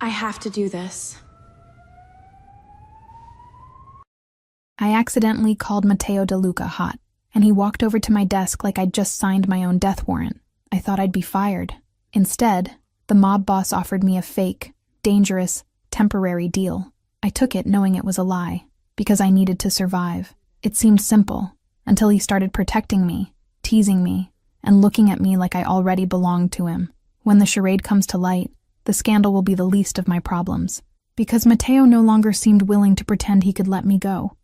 I have to do this. I accidentally called Matteo De Luca hot, and he walked over to my desk like I'd just signed my own death warrant. I thought I'd be fired. Instead, the mob boss offered me a fake, dangerous, temporary deal. I took it knowing it was a lie, because I needed to survive. It seemed simple, until he started protecting me, teasing me, and looking at me like I already belonged to him. When the charade comes to light, the scandal will be the least of my problems, because Matteo no longer seemed willing to pretend he could let me go.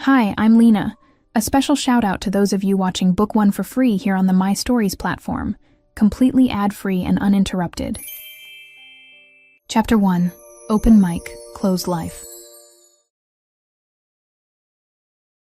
Hi, I'm Lena. A special shout-out to those of you watching Book 1 for free here on the My Stories platform, completely ad-free and uninterrupted. Chapter 1. Open Mic, Closed Life.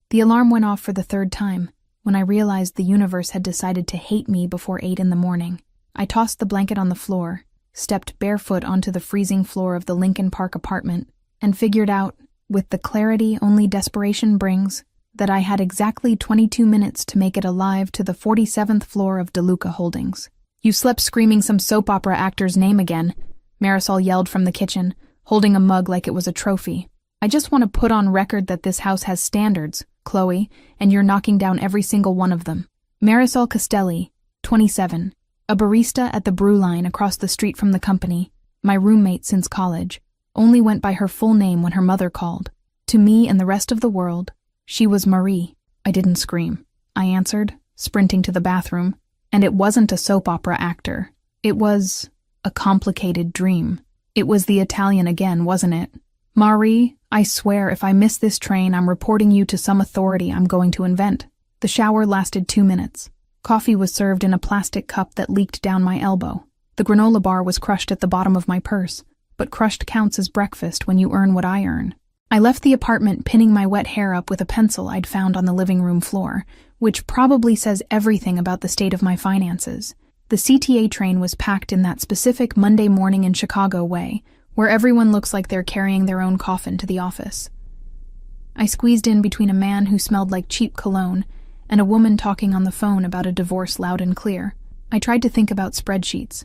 The alarm went off for the third time, when I realized the universe had decided to hate me before 8 in the morning. I tossed the blanket on the floor, stepped barefoot onto the freezing floor of the Lincoln Park apartment, and figured out, with the clarity only desperation brings, that I had exactly 22 minutes to make it alive to the 47th floor of De Luca Holdings. You slept screaming some soap opera actor's name again, Marisol yelled from the kitchen, holding a mug like it was a trophy. I just want to put on record that this house has standards, Chloe, and you're knocking down every single one of them. Marisol Castelli, 27, a barista at the brew line across the street from the company, my roommate since college, only went by her full name when her mother called. To me and the rest of the world, she was Marie. I didn't scream. I answered, sprinting to the bathroom, and it wasn't a soap opera actor. It was a complicated dream. It was the Italian again, wasn't it? Marie, I swear if I miss this train, I'm reporting you to some authority I'm going to invent. The shower lasted 2 minutes. Coffee was served in a plastic cup that leaked down my elbow. The granola bar was crushed at the bottom of my purse, but crushed counts as breakfast when you earn what I earn. I left the apartment pinning my wet hair up with a pencil I'd found on the living room floor, which probably says everything about the state of my finances. The CTA train was packed in that specific Monday morning in Chicago way, where everyone looks like they're carrying their own coffin to the office. I squeezed in between a man who smelled like cheap cologne and a woman talking on the phone about a divorce loud and clear. I tried to think about spreadsheets,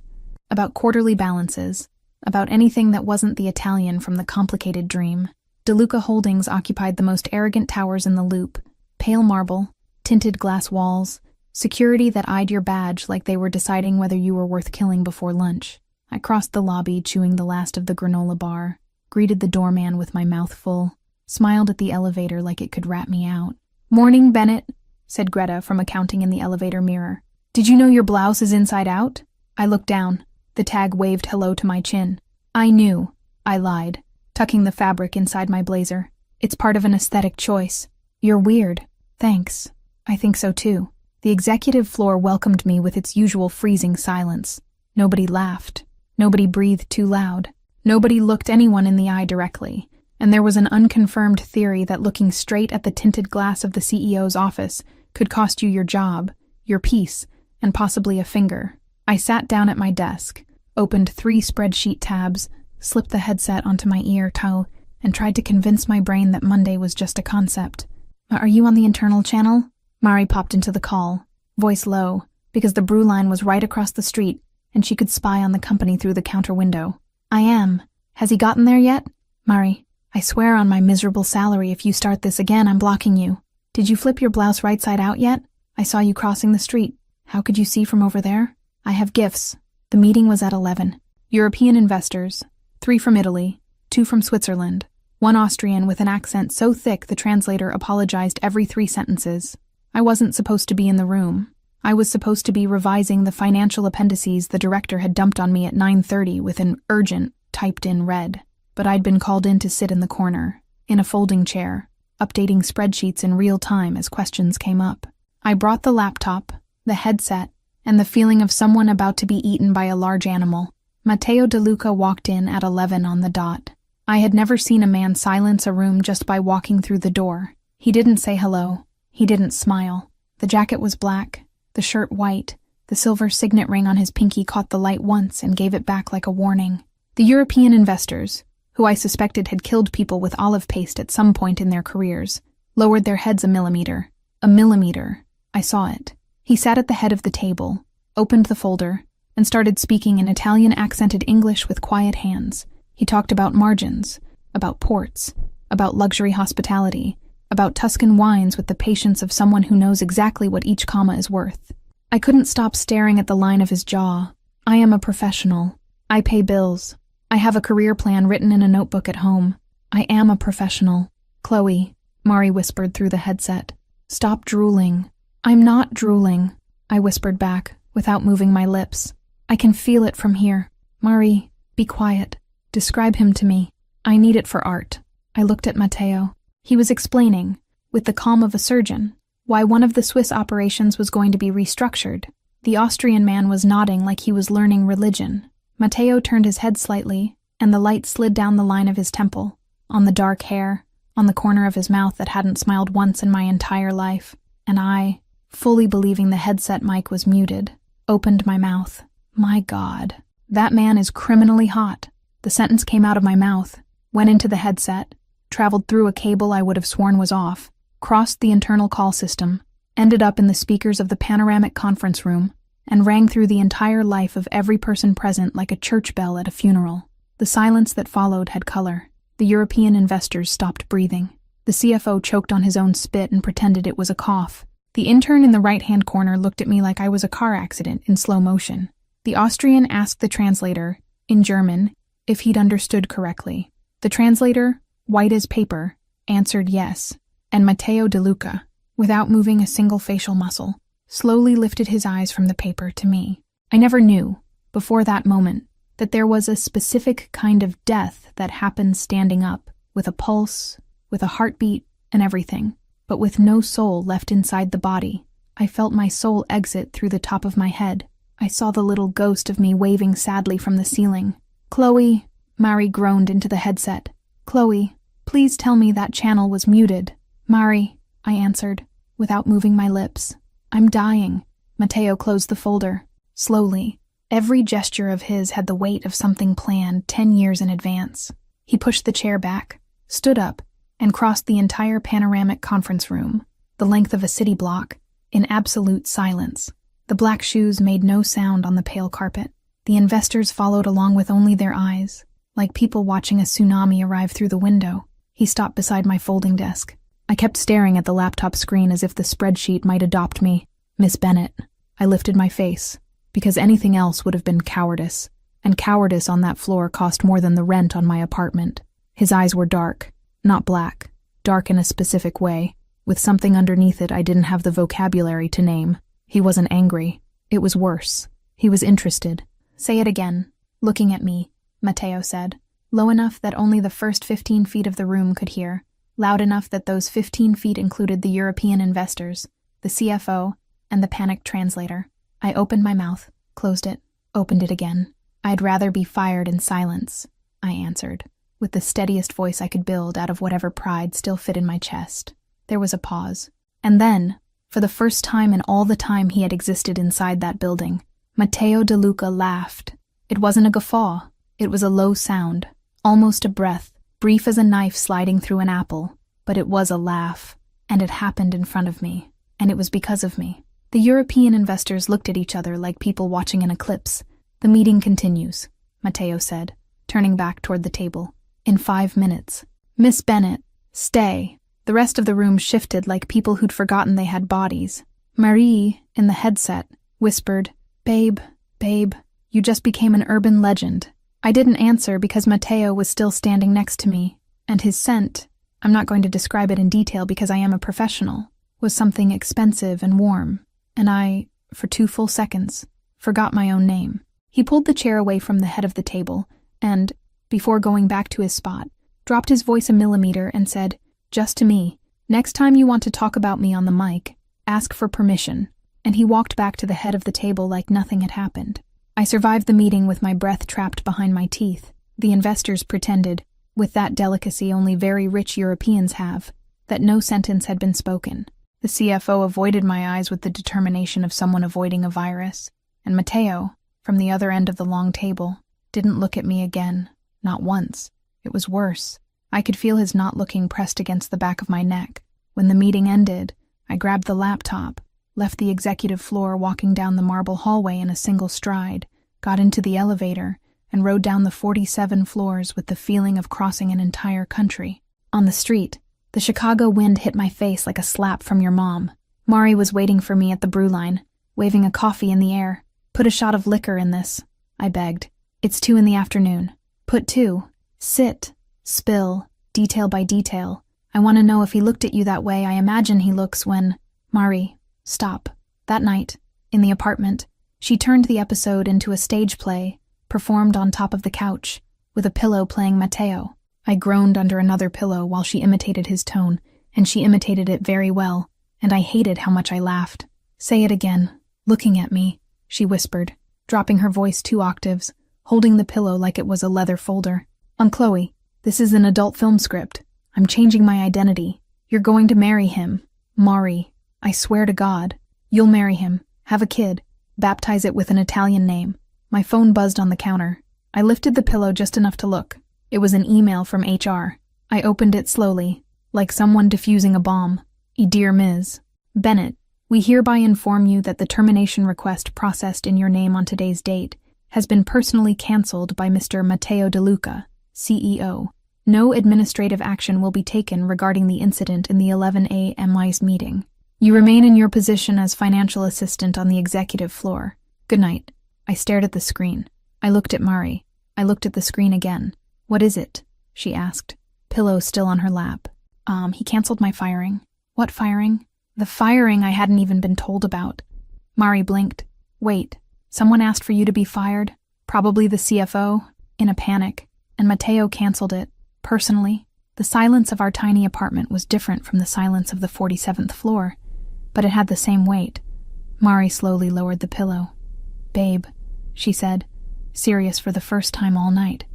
about quarterly balances, about anything that wasn't the Italian from the complicated dream. De Luca Holdings occupied the most arrogant towers in the loop, pale marble, tinted glass walls, security that eyed your badge like they were deciding whether you were worth killing before lunch. I crossed the lobby, chewing the last of the granola bar, greeted the doorman with my mouth full, smiled at the elevator like it could rat me out. "Morning, Bennett," said Greta from accounting in the elevator mirror. "Did you know your blouse is inside out?" I looked down. The tag waved hello to my chin. "I knew," I lied, tucking the fabric inside my blazer. "It's part of an aesthetic choice." "You're weird." "Thanks. I think so too." The executive floor welcomed me with its usual freezing silence. Nobody laughed. Nobody breathed too loud. Nobody looked anyone in the eye directly, and there was an unconfirmed theory that looking straight at the tinted glass of the CEO's office could cost you your job, your peace, and possibly a finger. I sat down at my desk, opened 3 spreadsheet tabs, slipped the headset onto my ear toe, and tried to convince my brain that Monday was just a concept. "Are you on the internal channel?" Mari popped into the call, voice low, because the brew line was right across the street, and she could spy on the company through the counter window. "I am. Has he gotten there yet?" "Mari, I swear on my miserable salary if you start this again, I'm blocking you. Did you flip your blouse right side out yet? I saw you crossing the street. How could you see from over there? I have gifts." The meeting was at 11. European investors, 3 from Italy, 2 from Switzerland, 1 Austrian with an accent so thick the translator apologized every 3 sentences. I wasn't supposed to be in the room. I was supposed to be revising the financial appendices the director had dumped on me at 9:30 with an urgent typed in red. But I'd been called in to sit in the corner, in a folding chair, updating spreadsheets in real time as questions came up. I brought the laptop, the headset, and the feeling of someone about to be eaten by a large animal. Matteo De Luca walked in at 11 on the dot. I had never seen a man silence a room just by walking through the door. He didn't say hello. He didn't smile. The jacket was black, the shirt white. The silver signet ring on his pinky caught the light once and gave it back like a warning. The European investors, who I suspected had killed people with olive paste at some point in their careers, lowered their heads a millimeter. A millimeter. I saw it. He sat at the head of the table, opened the folder, and started speaking in Italian accented English with quiet hands. He talked about margins, about ports, about luxury hospitality, about Tuscan wines with the patience of someone who knows exactly what each comma is worth. I couldn't stop staring at the line of his jaw. I am a professional. I pay bills. I have a career plan written in a notebook at home. I am a professional. Chloe, Mari whispered through the headset. Stop drooling. I'm not drooling, I whispered back, without moving my lips. I can feel it from here. Mari, be quiet. Describe him to me. I need it for art. I looked at Matteo. He was explaining, with the calm of a surgeon, why one of the Swiss operations was going to be restructured. The Austrian man was nodding like he was learning religion. Matteo turned his head slightly, and the light slid down the line of his temple, on the dark hair, on the corner of his mouth that hadn't smiled once in my entire life, and I, fully believing the headset mic was muted, opened my mouth. My God, that man is criminally hot. The sentence came out of my mouth, went into the headset, traveled through a cable I would have sworn was off, crossed the internal call system, ended up in the speakers of the panoramic conference room, and rang through the entire life of every person present like a church bell at a funeral. The silence that followed had color. The European investors stopped breathing. The CFO choked on his own spit and pretended it was a cough. The intern in the right-hand corner looked at me like I was a car accident in slow motion. The Austrian asked the translator, in German, if he'd understood correctly. The translator, white as paper, answered yes, and Matteo De Luca, without moving a single facial muscle, slowly lifted his eyes from the paper to me. I never knew, before that moment, that there was a specific kind of death that happened standing up, with a pulse, with a heartbeat, and everything, but with no soul left inside the body. I felt my soul exit through the top of my head. I saw the little ghost of me waving sadly from the ceiling. Chloe, Mari groaned into the headset. Chloe, please tell me that channel was muted. Mari, I answered, without moving my lips. I'm dying. Matteo closed the folder. Slowly. Every gesture of his had the weight of something planned 10 years in advance. He pushed the chair back, stood up, and crossed the entire panoramic conference room, the length of a city block, in absolute silence. The black shoes made no sound on the pale carpet. The investors followed along with only their eyes, like people watching a tsunami arrive through the window. He stopped beside my folding desk. I kept staring at the laptop screen as if the spreadsheet might adopt me. Miss Bennett. I lifted my face, because anything else would have been cowardice, and cowardice on that floor cost more than the rent on my apartment. His eyes were dark, not black, dark in a specific way, with something underneath it I didn't have the vocabulary to name. He wasn't angry. It was worse. He was interested. Say it again. Looking at me, Matteo said, low enough that only the first 15 feet of the room could hear, loud enough that those 15 feet included the European investors, the CFO, and the panicked translator. I opened my mouth, closed it, opened it again. I'd rather be fired in silence, I answered, with the steadiest voice I could build out of whatever pride still fit in my chest. There was a pause. And then, for the first time in all the time he had existed inside that building, Matteo De Luca laughed. It wasn't a guffaw. It was a low sound, almost a breath, brief as a knife sliding through an apple. But it was a laugh, and it happened in front of me, and it was because of me. The European investors looked at each other like people watching an eclipse. The meeting continues, Matteo said, turning back toward the table. In 5 minutes. Miss Bennett, stay. The rest of the room shifted like people who'd forgotten they had bodies. Marie, in the headset, whispered, Babe, you just became an urban legend. I didn't answer because Matteo was still standing next to me, and his scent, I'm not going to describe it in detail because I am a professional, was something expensive and warm, and I, for 2 full seconds, forgot my own name. He pulled the chair away from the head of the table, and, before going back to his spot, dropped his voice a millimeter and said, just to me, next time you want to talk about me on the mic, ask for permission. And he walked back to the head of the table like nothing had happened. I survived the meeting with my breath trapped behind my teeth. The investors pretended, with that delicacy only very rich Europeans have, that no sentence had been spoken. The CFO avoided my eyes with the determination of someone avoiding a virus, and Matteo, from the other end of the long table, didn't look at me again, not once. It was worse. I could feel his not looking pressed against the back of my neck. When the meeting ended, I grabbed the laptop, left the executive floor walking down the marble hallway in a single stride, got into the elevator, and rode down the 47 floors with the feeling of crossing an entire country. On the street, the Chicago wind hit my face like a slap from your mom. Mari was waiting for me at the brew line, waving a coffee in the air. "Put a shot of liquor in this," I begged. "It's 2 in the afternoon. Put 2. Sit. Spill. Detail by detail. I want to know if he looked at you that way I imagine he looks when—" "Mari, stop." That night, in the apartment, she turned the episode into a stage play, performed on top of the couch, with a pillow playing Matteo. I groaned under another pillow while she imitated his tone, and she imitated it very well, and I hated how much I laughed. "Say it again. Looking at me," she whispered, dropping her voice 2 octaves, holding the pillow like it was a leather folder. Chloe, this is an adult film script. I'm changing my identity. You're going to marry him. Mari. I swear to God. You'll marry him, have a kid, baptize it with an Italian name." My phone buzzed on the counter. I lifted the pillow just enough to look. It was an email from HR. I opened it slowly, like someone defusing a bomb. "Dear Ms. Bennett, we hereby inform you that the termination request processed in your name on today's date has been personally cancelled by Mr. Matteo De Luca, CEO. No administrative action will be taken regarding the incident in the 11 a.m.'s meeting. You remain in your position as financial assistant on the executive floor. Good night." I stared at the screen. I looked at Mari. I looked at the screen again. "What is it?" she asked, pillow still on her lap. He canceled my firing." "What firing?" "The firing I hadn't even been told about." Mari blinked. "Wait, someone asked for you to be fired? Probably the CFO?" In a panic. "And Matteo canceled it. Personally." The silence of our tiny apartment was different from the silence of the 47th floor, but it had the same weight. Mari slowly lowered the pillow. "Babe," she said, serious for the first time all night.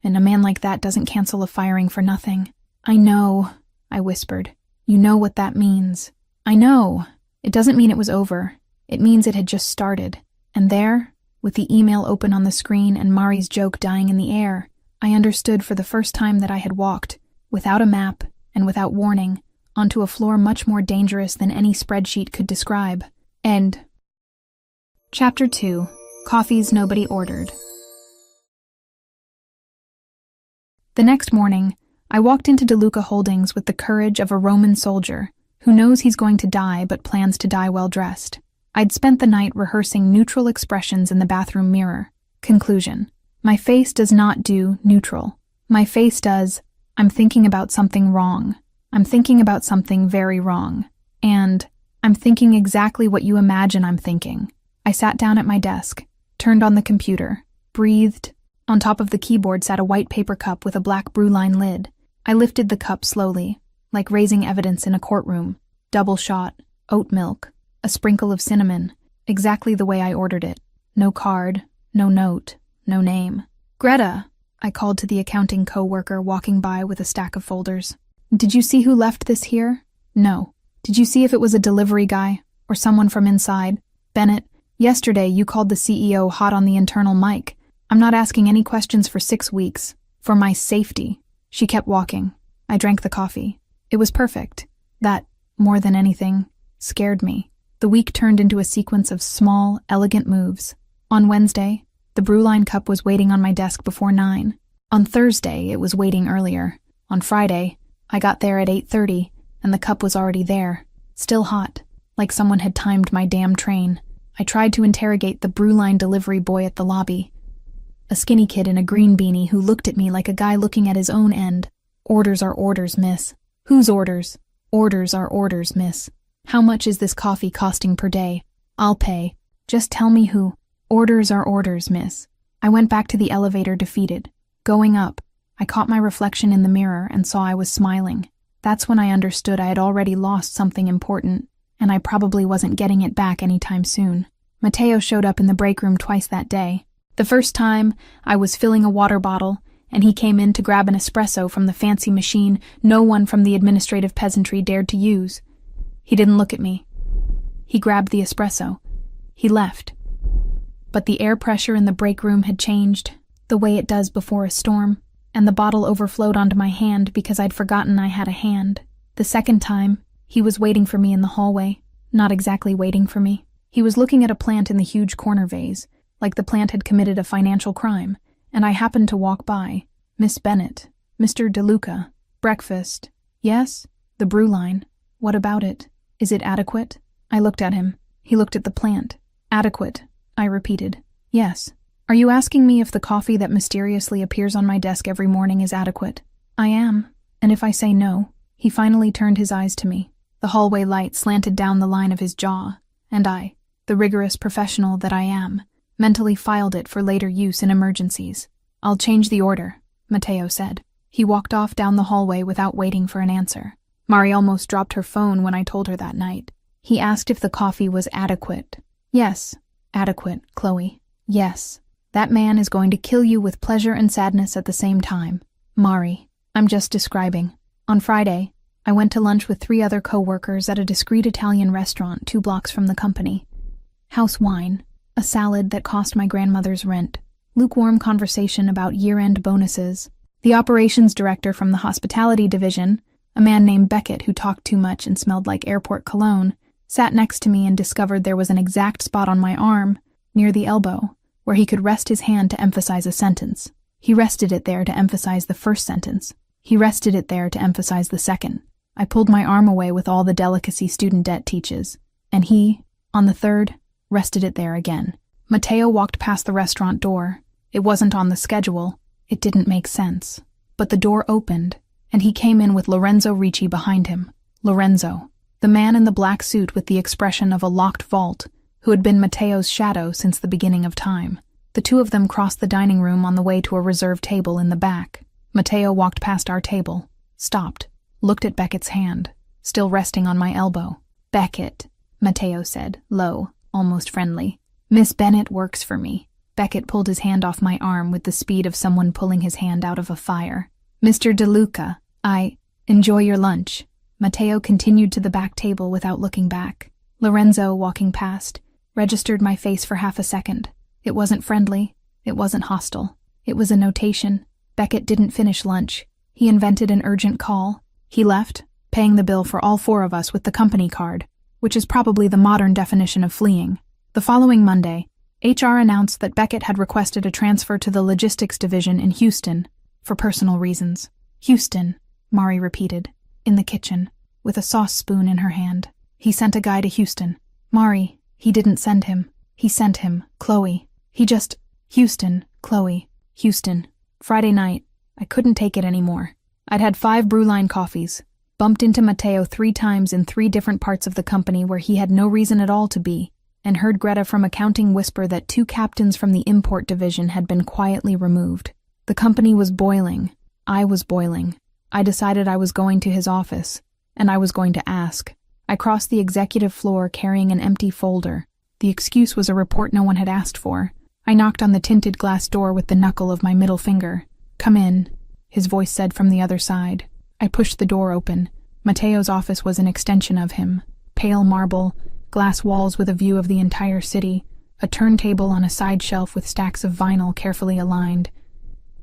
"And a man like that doesn't cancel a firing for nothing." "I know," I whispered. "You know what that means." "I know. It doesn't mean it was over. It means it had just started." And there, with the email open on the screen and Mari's joke dying in the air, I understood for the first time that I had walked, without a map and without warning, onto a floor much more dangerous than any spreadsheet could describe. End. Chapter 2. Coffees Nobody Ordered. The next morning, I walked into DeLuca Holdings with the courage of a Roman soldier who knows he's going to die but plans to die well dressed. I'd spent the night rehearsing neutral expressions in the bathroom mirror. Conclusion. My face does not do neutral. My face does, I'm thinking about something wrong. I'm thinking about something very wrong. And I'm thinking exactly what you imagine I'm thinking. I sat down at my desk, turned on the computer, breathed. On top of the keyboard sat a white paper cup with a black brew line lid. I lifted the cup slowly, like raising evidence in a courtroom. Double shot, oat milk, a sprinkle of cinnamon, exactly the way I ordered it. No card, no note, no name. "Greta," I called to the accounting co-worker walking by with a stack of folders. "Did you see who left this here?" "No." "Did you see if it was a delivery guy, or someone from inside?" "Bennett, yesterday you called the CEO hot on the internal mic. I'm not asking any questions for 6 weeks. For my safety." She kept walking. I drank the coffee. It was perfect. That, more than anything, scared me. The week turned into a sequence of small, elegant moves. On Wednesday, the brewline cup was waiting on my desk before 9. On Thursday, it was waiting earlier. On Friday, I got there at 8:30, and the cup was already there, still hot, like someone had timed my damn train. I tried to interrogate the brewline delivery boy at the lobby. A skinny kid in a green beanie who looked at me like a guy looking at his own end. "Orders are orders, miss." "Whose orders?" "Orders are orders, miss." "How much is this coffee costing per day?" "I'll pay. Just tell me who." "Orders are orders, miss." I went back to the elevator defeated. Going up, I caught my reflection in the mirror and saw I was smiling. That's when I understood I had already lost something important, and I probably wasn't getting it back anytime soon. Matteo showed up in the break room twice that day. The first time, I was filling a water bottle, and he came in to grab an espresso from the fancy machine no one from the administrative peasantry dared to use. He didn't look at me. He grabbed the espresso. He left. But the air pressure in the break room had changed, the way it does before a storm, and the bottle overflowed onto my hand because I'd forgotten I had a hand. The second time, he was waiting for me in the hallway. Not exactly waiting for me. He was looking at a plant in the huge corner vase, like the plant had committed a financial crime, and I happened to walk by. Miss Bennet, Mr. DeLuca, breakfast. Yes? The brew line. What about it? Is it adequate? I looked at him. He looked at the plant. Adequate, I repeated. Yes. Are you asking me if the coffee that mysteriously appears on my desk every morning is adequate? I am. And if I say no? He finally turned his eyes to me. The hallway light slanted down the line of his jaw, and I, the rigorous professional that I am, mentally filed it for later use in emergencies. I'll change the order, Matteo said. He walked off down the hallway without waiting for an answer. Mari almost dropped her phone when I told her that night. He asked if the coffee was adequate. Yes, adequate, Chloe. Yes. That man is going to kill you with pleasure and sadness at the same time. Mari, I'm just describing. On Friday, I went to lunch with 3 other co-workers at a discreet Italian restaurant 2 blocks from the company. House wine, a salad that cost my grandmother's rent, lukewarm conversation about year-end bonuses. The operations director from the hospitality division, a man named Beckett who talked too much and smelled like airport cologne, sat next to me and discovered there was an exact spot on my arm, near the elbow, where he could rest his hand to emphasize a sentence. He rested it there to emphasize the first sentence. He rested it there to emphasize the second. I pulled my arm away with all the delicacy student debt teaches, and he, on the third, rested it there again. Matteo walked past the restaurant door. It wasn't on the schedule. It didn't make sense. But the door opened, and he came in with Lorenzo Ricci behind him. Lorenzo, the man in the black suit with the expression of a locked vault, who had been Matteo's shadow since the beginning of time. The 2 of them crossed the dining room on the way to a reserved table in the back. Matteo walked past our table, stopped, looked at Beckett's hand, still resting on my elbow. Beckett, Matteo said, low, almost friendly. Miss Bennet works for me. Beckett pulled his hand off my arm with the speed of someone pulling his hand out of a fire. Mr. DeLuca, enjoy your lunch. Matteo continued to the back table without looking back. Lorenzo, walking past, registered my face for half a second. It wasn't friendly. It wasn't hostile. It was a notation. Beckett didn't finish lunch. He invented an urgent call. He left, paying the bill for all 4 of us with the company card, which is probably the modern definition of fleeing. The following Monday, HR announced that Beckett had requested a transfer to the logistics division in Houston for personal reasons. Houston, Mari repeated, in the kitchen, with a sauce spoon in her hand. He sent a guy to Houston. Mari, he didn't send him. He sent him, Chloe. Houston, Chloe, Houston. Friday night, I couldn't take it anymore. I'd had 5 brewline coffees, bumped into Matteo 3 times in 3 different parts of the company where he had no reason at all to be, and heard Greta from accounting whisper that 2 captains from the import division had been quietly removed. The company was boiling. I was boiling. I decided I was going to his office, and I was going to ask. I crossed the executive floor carrying an empty folder. The excuse was a report no one had asked for. I knocked on the tinted glass door with the knuckle of my middle finger. Come in, his voice said from the other side. I pushed the door open. Matteo's office was an extension of him. Pale marble, glass walls with a view of the entire city, a turntable on a side shelf with stacks of vinyl carefully aligned.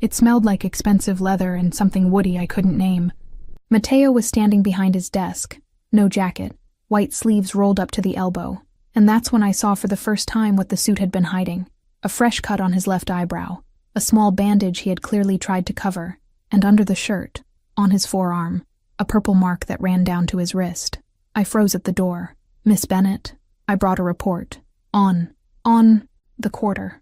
It smelled like expensive leather and something woody I couldn't name. Matteo was standing behind his desk. No jacket, white sleeves rolled up to the elbow. And that's when I saw for the first time what the suit had been hiding. A fresh cut on his left eyebrow, a small bandage he had clearly tried to cover, and under the shirt, on his forearm, a purple mark that ran down to his wrist. I froze at the door. Miss Bennet, I brought a report. On the quarter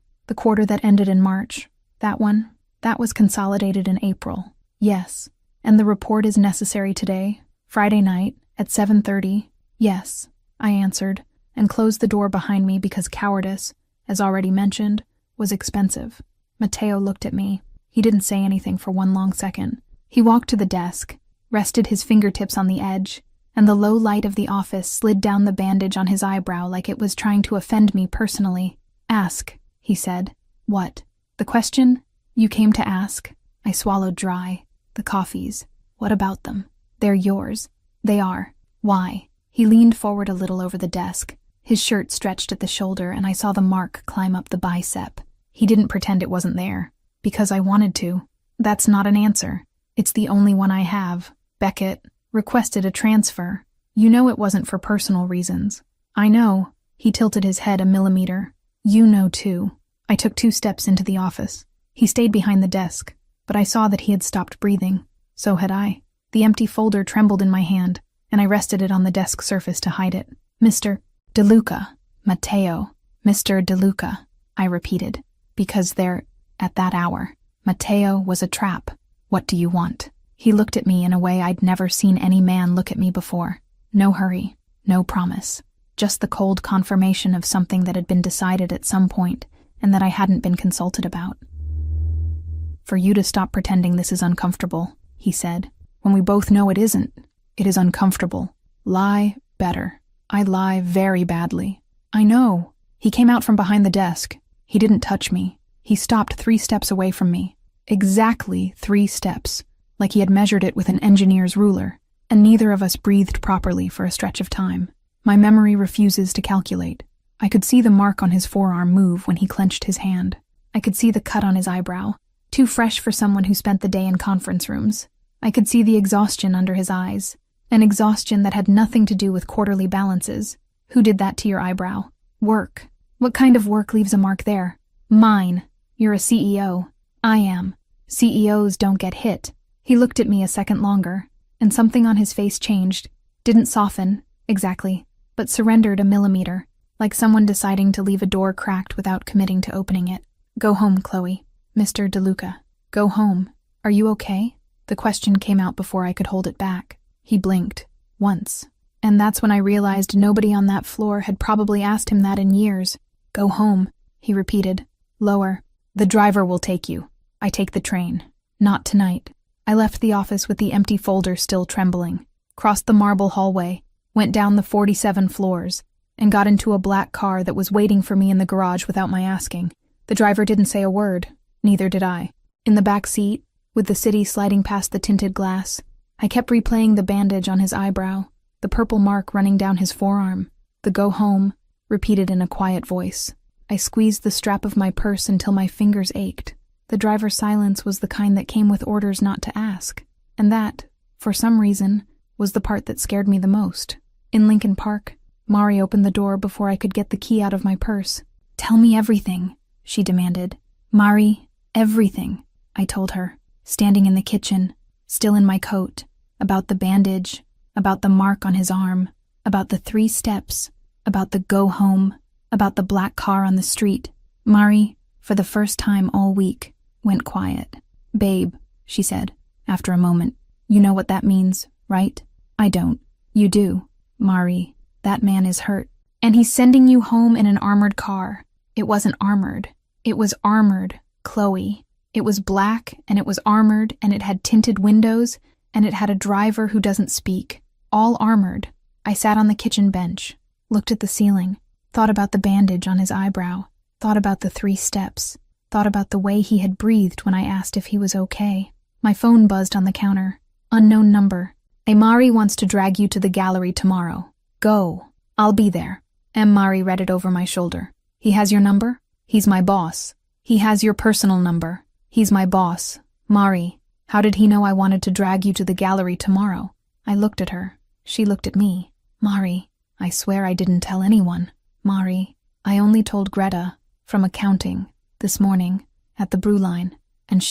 that ended in March. That one, that was consolidated in April. Yes. And the report is necessary today, Friday night, at 7:30. Yes, I answered, and closed the door behind me because cowardice, as already mentioned, was expensive. Matteo looked at me. He didn't say anything for one long second. He walked to the desk, rested his fingertips on the edge, and the low light of the office slid down the bandage on his eyebrow like it was trying to offend me personally. Ask, he said. What? The question? You came to ask? I swallowed dry. The coffees. What about them? They're yours. They are. Why? He leaned forward a little over the desk. His shirt stretched at the shoulder, and I saw the mark climb up the bicep. He didn't pretend it wasn't there. Because I wanted to. That's not an answer. It's the only one I have. Beckett requested a transfer. You know it wasn't for personal reasons. I know. He tilted his head a millimeter. You know too. I took 2 steps into the office. He stayed behind the desk, but I saw that he had stopped breathing. So had I. The empty folder trembled in my hand, and I rested it on the desk surface to hide it. Mr. DeLuca. Matteo. Mr. DeLuca, I repeated, because there, at that hour, Matteo was a trap. What do you want? He looked at me in a way I'd never seen any man look at me before. No hurry, no promise. Just the cold confirmation of something that had been decided at some point and that I hadn't been consulted about. For you to stop pretending this is uncomfortable, he said, when we both know it isn't. It is uncomfortable. Lie better. I lie very badly. I know. He came out from behind the desk. He didn't touch me. He stopped 3 steps away from me. Exactly 3 steps, like he had measured it with an engineer's ruler, and neither of us breathed properly for a stretch of time. My memory refuses to calculate. I could see the mark on his forearm move when he clenched his hand. I could see the cut on his eyebrow, too fresh for someone who spent the day in conference rooms. I could see the exhaustion under his eyes, an exhaustion that had nothing to do with quarterly balances. Who did that to your eyebrow? Work. What kind of work leaves a mark there? Mine. You're a CEO. I am. CEOs don't get hit. He looked at me a second longer, and something on his face changed. Didn't soften, exactly, but surrendered a millimeter, like someone deciding to leave a door cracked without committing to opening it. Go home, Chloe. Mr. DeLuca. Go home. Are you okay? The question came out before I could hold it back. He blinked. Once. And that's when I realized nobody on that floor had probably asked him that in years. Go home, he repeated. Lower. The driver will take you. I take the train. Not tonight. I left the office with the empty folder still trembling, crossed the marble hallway, went down the 47 floors, and got into a black car that was waiting for me in the garage without my asking. The driver didn't say a word. Neither did I. In the back seat, with the city sliding past the tinted glass, I kept replaying the bandage on his eyebrow, the purple mark running down his forearm, the go home, repeated in a quiet voice. I squeezed the strap of my purse until my fingers ached. The driver's silence was the kind that came with orders not to ask, and that, for some reason, was the part that scared me the most. In Lincoln Park, Mari opened the door before I could get the key out of my purse. Tell me everything, she demanded. Mari, everything, I told her, standing in the kitchen, still in my coat, about the bandage, about the mark on his arm, about the 3 steps, about the go home, about the black car on the street. Mari, for the first time all week, went quiet. Babe, she said, after a moment, you know what that means, right? I don't. You do. Mari, that man is hurt. And he's sending you home in an armored car. It wasn't armored. It was armored, Chloe. It was black, and it was armored, and it had tinted windows, and it had a driver who doesn't speak. All armored. I sat on the kitchen bench, looked at the ceiling, thought about the bandage on his eyebrow, thought about the 3 steps, thought about the way he had breathed when I asked if he was okay. My phone buzzed on the counter. Unknown number. Mari wants to drag you to the gallery tomorrow. Go. I'll be there. Mari read it over my shoulder. He has your number? He's my boss. He has your personal number. He's my boss. Mari, how did he know I wanted to drag you to the gallery tomorrow? I looked at her. She looked at me. Mari, I swear I didn't tell anyone. Mari, I only told Greta, from accounting, this morning, at the brew line. And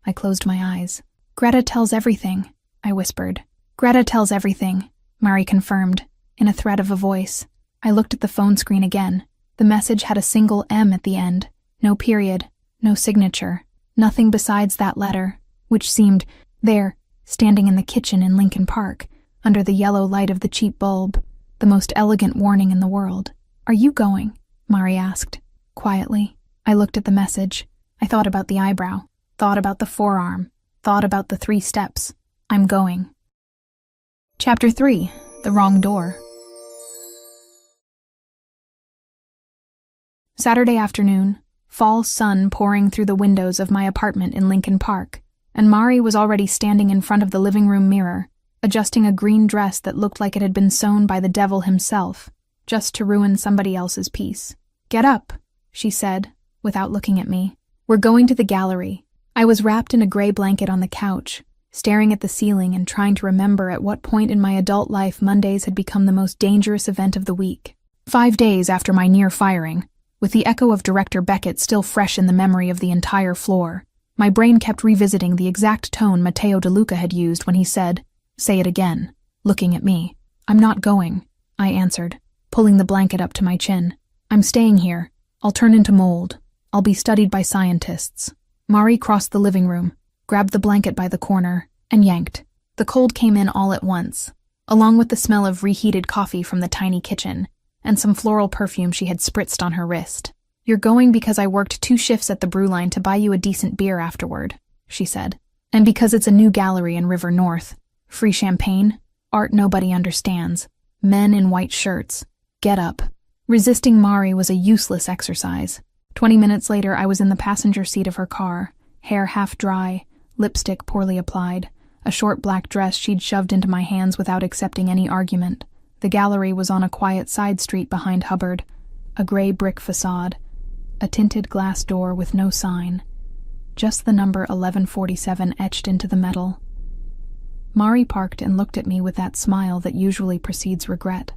I closed my eyes. Greta tells everything, I whispered. Greta tells everything, Mari confirmed, in a thread of a voice. I looked at the phone screen again. The message had a single M at the end. No period, no signature, nothing besides that letter, which seemed, there, standing in the kitchen in Lincoln Park, under the yellow light of the cheap bulb, the most elegant warning in the world. Are you going? Mari asked, quietly. I looked at the message. I thought about the eyebrow, thought about the forearm, thought about the 3 steps. I'm going. Chapter 3. The Wrong Door. Saturday afternoon, fall sun pouring through the windows of my apartment in Lincoln Park, and Mari was already standing in front of the living room mirror, adjusting a green dress that looked like it had been sewn by the devil himself, just to ruin somebody else's piece. Get up, she said, without looking at me. We're going to the gallery. I was wrapped in a gray blanket on the couch, staring at the ceiling and trying to remember at what point in my adult life Mondays had become the most dangerous event of the week. 5 days after my near firing, With the echo of Director Beckett still fresh in the memory of the entire floor, my brain kept revisiting the exact tone Matteo De Luca had used when he said, "Say it again," looking at me. "I'm not going," I answered, pulling the blanket up to my chin. "I'm staying here. I'll turn into mold. I'll be studied by scientists." Mari crossed the living room, grabbed the blanket by the corner, and yanked. The cold came in all at once, along with the smell of reheated coffee from the tiny kitchen, and some floral perfume she had spritzed on her wrist. "You're going because I worked 2 shifts at the brew line to buy you a decent beer afterward," she said. "And because it's a new gallery in River North. Free champagne, art nobody understands, men in white shirts. Get up." Resisting Mari was a useless exercise. 20 minutes later, I was in the passenger seat of her car, hair half dry, lipstick poorly applied, a short black dress she'd shoved into my hands without accepting any argument. The gallery was on a quiet side street behind Hubbard, a gray brick facade, a tinted glass door with no sign, just the number 1147 etched into the metal. Mari parked and looked at me with that smile that usually precedes regret.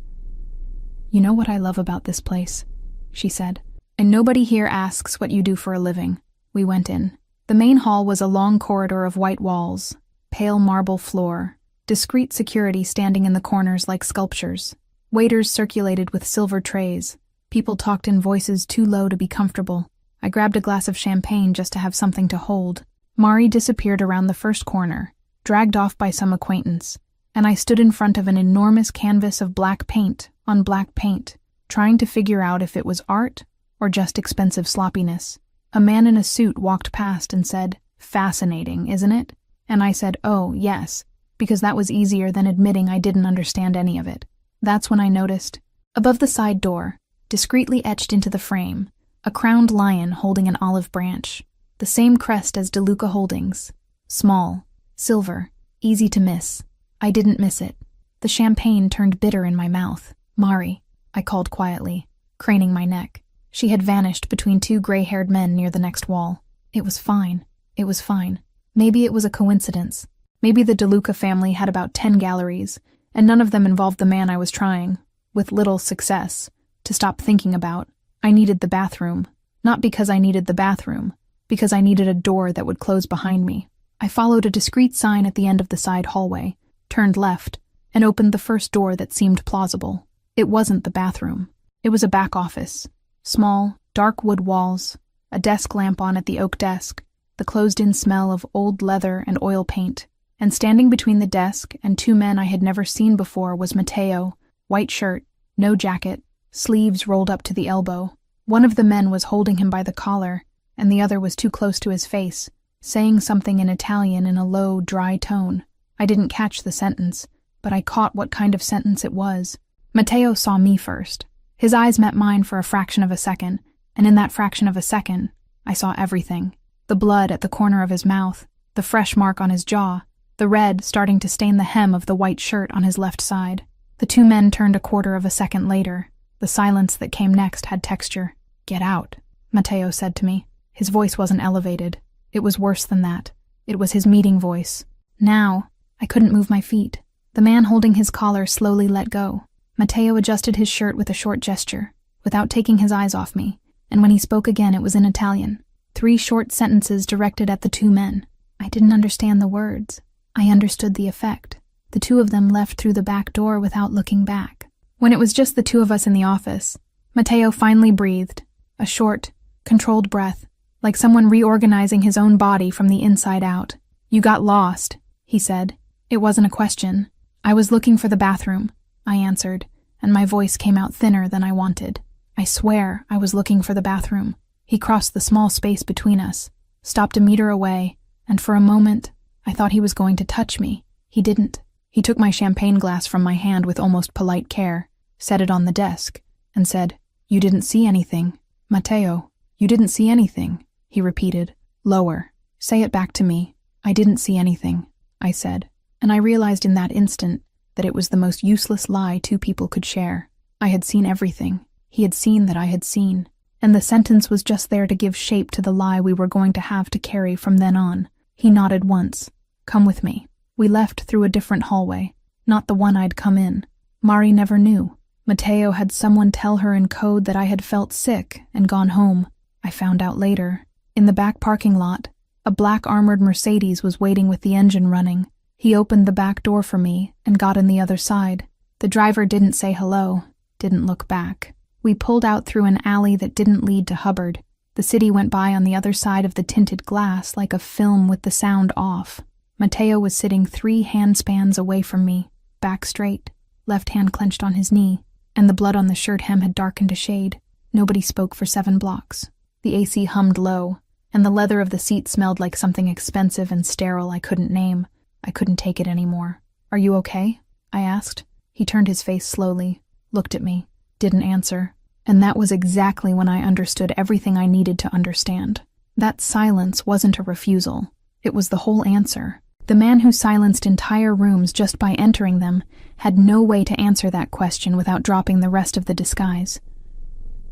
"You know what I love about this place," she said. "And nobody here asks what you do for a living." We went in. The main hall was a long corridor of white walls, pale marble floor, discreet security standing in the corners like sculptures. Waiters circulated with silver trays. People talked in voices too low to be comfortable. I grabbed a glass of champagne just to have something to hold. Mari disappeared around the first corner, dragged off by some acquaintance, and I stood in front of an enormous canvas of black paint on black paint, trying to figure out if it was art or just expensive sloppiness. A man in a suit walked past and said, "Fascinating, isn't it?" And I said, "Oh, yes," because that was easier than admitting I didn't understand any of it. That's when I noticed, above the side door, discreetly etched into the frame, a crowned lion holding an olive branch, the same crest as De Luca Holdings. Small, silver, easy to miss. I didn't miss it. The champagne turned bitter in my mouth. "Mari," I called quietly, craning my neck. She had vanished between 2 gray-haired men near the next wall. It was fine. It was fine. Maybe it was a coincidence. Maybe the De Luca family had about 10 galleries, and none of them involved the man I was trying, with little success, to stop thinking about. I needed the bathroom. Not because I needed the bathroom, because I needed a door that would close behind me. I followed a discreet sign at the end of the side hallway, turned left, and opened the first door that seemed plausible. It wasn't the bathroom. It was a back office. Small, dark wood walls, a desk lamp on at the oak desk, the closed-in smell of old leather and oil paint, and standing between the desk and 2 men I had never seen before was Matteo, white shirt, no jacket, sleeves rolled up to the elbow. One of the men was holding him by the collar, and the other was too close to his face, saying something in Italian in a low, dry tone. I didn't catch the sentence, but I caught what kind of sentence it was. Matteo saw me first. His eyes met mine for a fraction of a second, and in that fraction of a second, I saw everything. The blood at the corner of his mouth, the fresh mark on his jaw, the red starting to stain the hem of the white shirt on his left side. The 2 men turned a quarter of a second later. The silence that came next had texture. "Get out," Matteo said to me. His voice wasn't elevated. It was worse than that. It was his meeting voice. Now, I couldn't move my feet. The man holding his collar slowly let go. Matteo adjusted his shirt with a short gesture, without taking his eyes off me, and when he spoke again it was in Italian. 3 short sentences directed at the 2 men. I didn't understand the words. I understood the effect. The 2 of them left through the back door without looking back. When it was just the 2 of us in the office, Matteo finally breathed, a short, controlled breath, like someone reorganizing his own body from the inside out. "You got lost," he said. It wasn't a question. "I was looking for the bathroom," I answered, and my voice came out thinner than I wanted. "I swear I was looking for the bathroom." He crossed the small space between us, stopped a meter away, and for a moment, I thought he was going to touch me. He didn't. He took my champagne glass from my hand with almost polite care, set it on the desk, and said, "You didn't see anything. Matteo, you didn't see anything," he repeated, lower. "Say it back to me." "I didn't see anything," I said, and I realized in that instant that it was the most useless lie 2 people could share. I had seen everything. He had seen that I had seen, and the sentence was just there to give shape to the lie we were going to have to carry from then on. He nodded once. "Come with me." We left through a different hallway, not the one I'd come in. Mari never knew. Mateo had someone tell her in code that I had felt sick and gone home. I found out later. In the back parking lot, a black armored Mercedes was waiting with the engine running. He opened the back door for me and got in the other side. The driver didn't say hello, didn't look back. We pulled out through an alley that didn't lead to Hubbard. The city went by on the other side of the tinted glass like a film with the sound off. Mateo was sitting 3 handspans away from me, back straight, left hand clenched on his knee, and the blood on the shirt hem had darkened to shade. Nobody spoke for 7 blocks. The AC hummed low, and the leather of the seat smelled like something expensive and sterile I couldn't name. I couldn't take it anymore. "Are you okay?" I asked. He turned his face slowly, looked at me, didn't answer. And that was exactly when I understood everything I needed to understand. That silence wasn't a refusal. It was the whole answer. The man who silenced entire rooms just by entering them had no way to answer that question without dropping the rest of the disguise.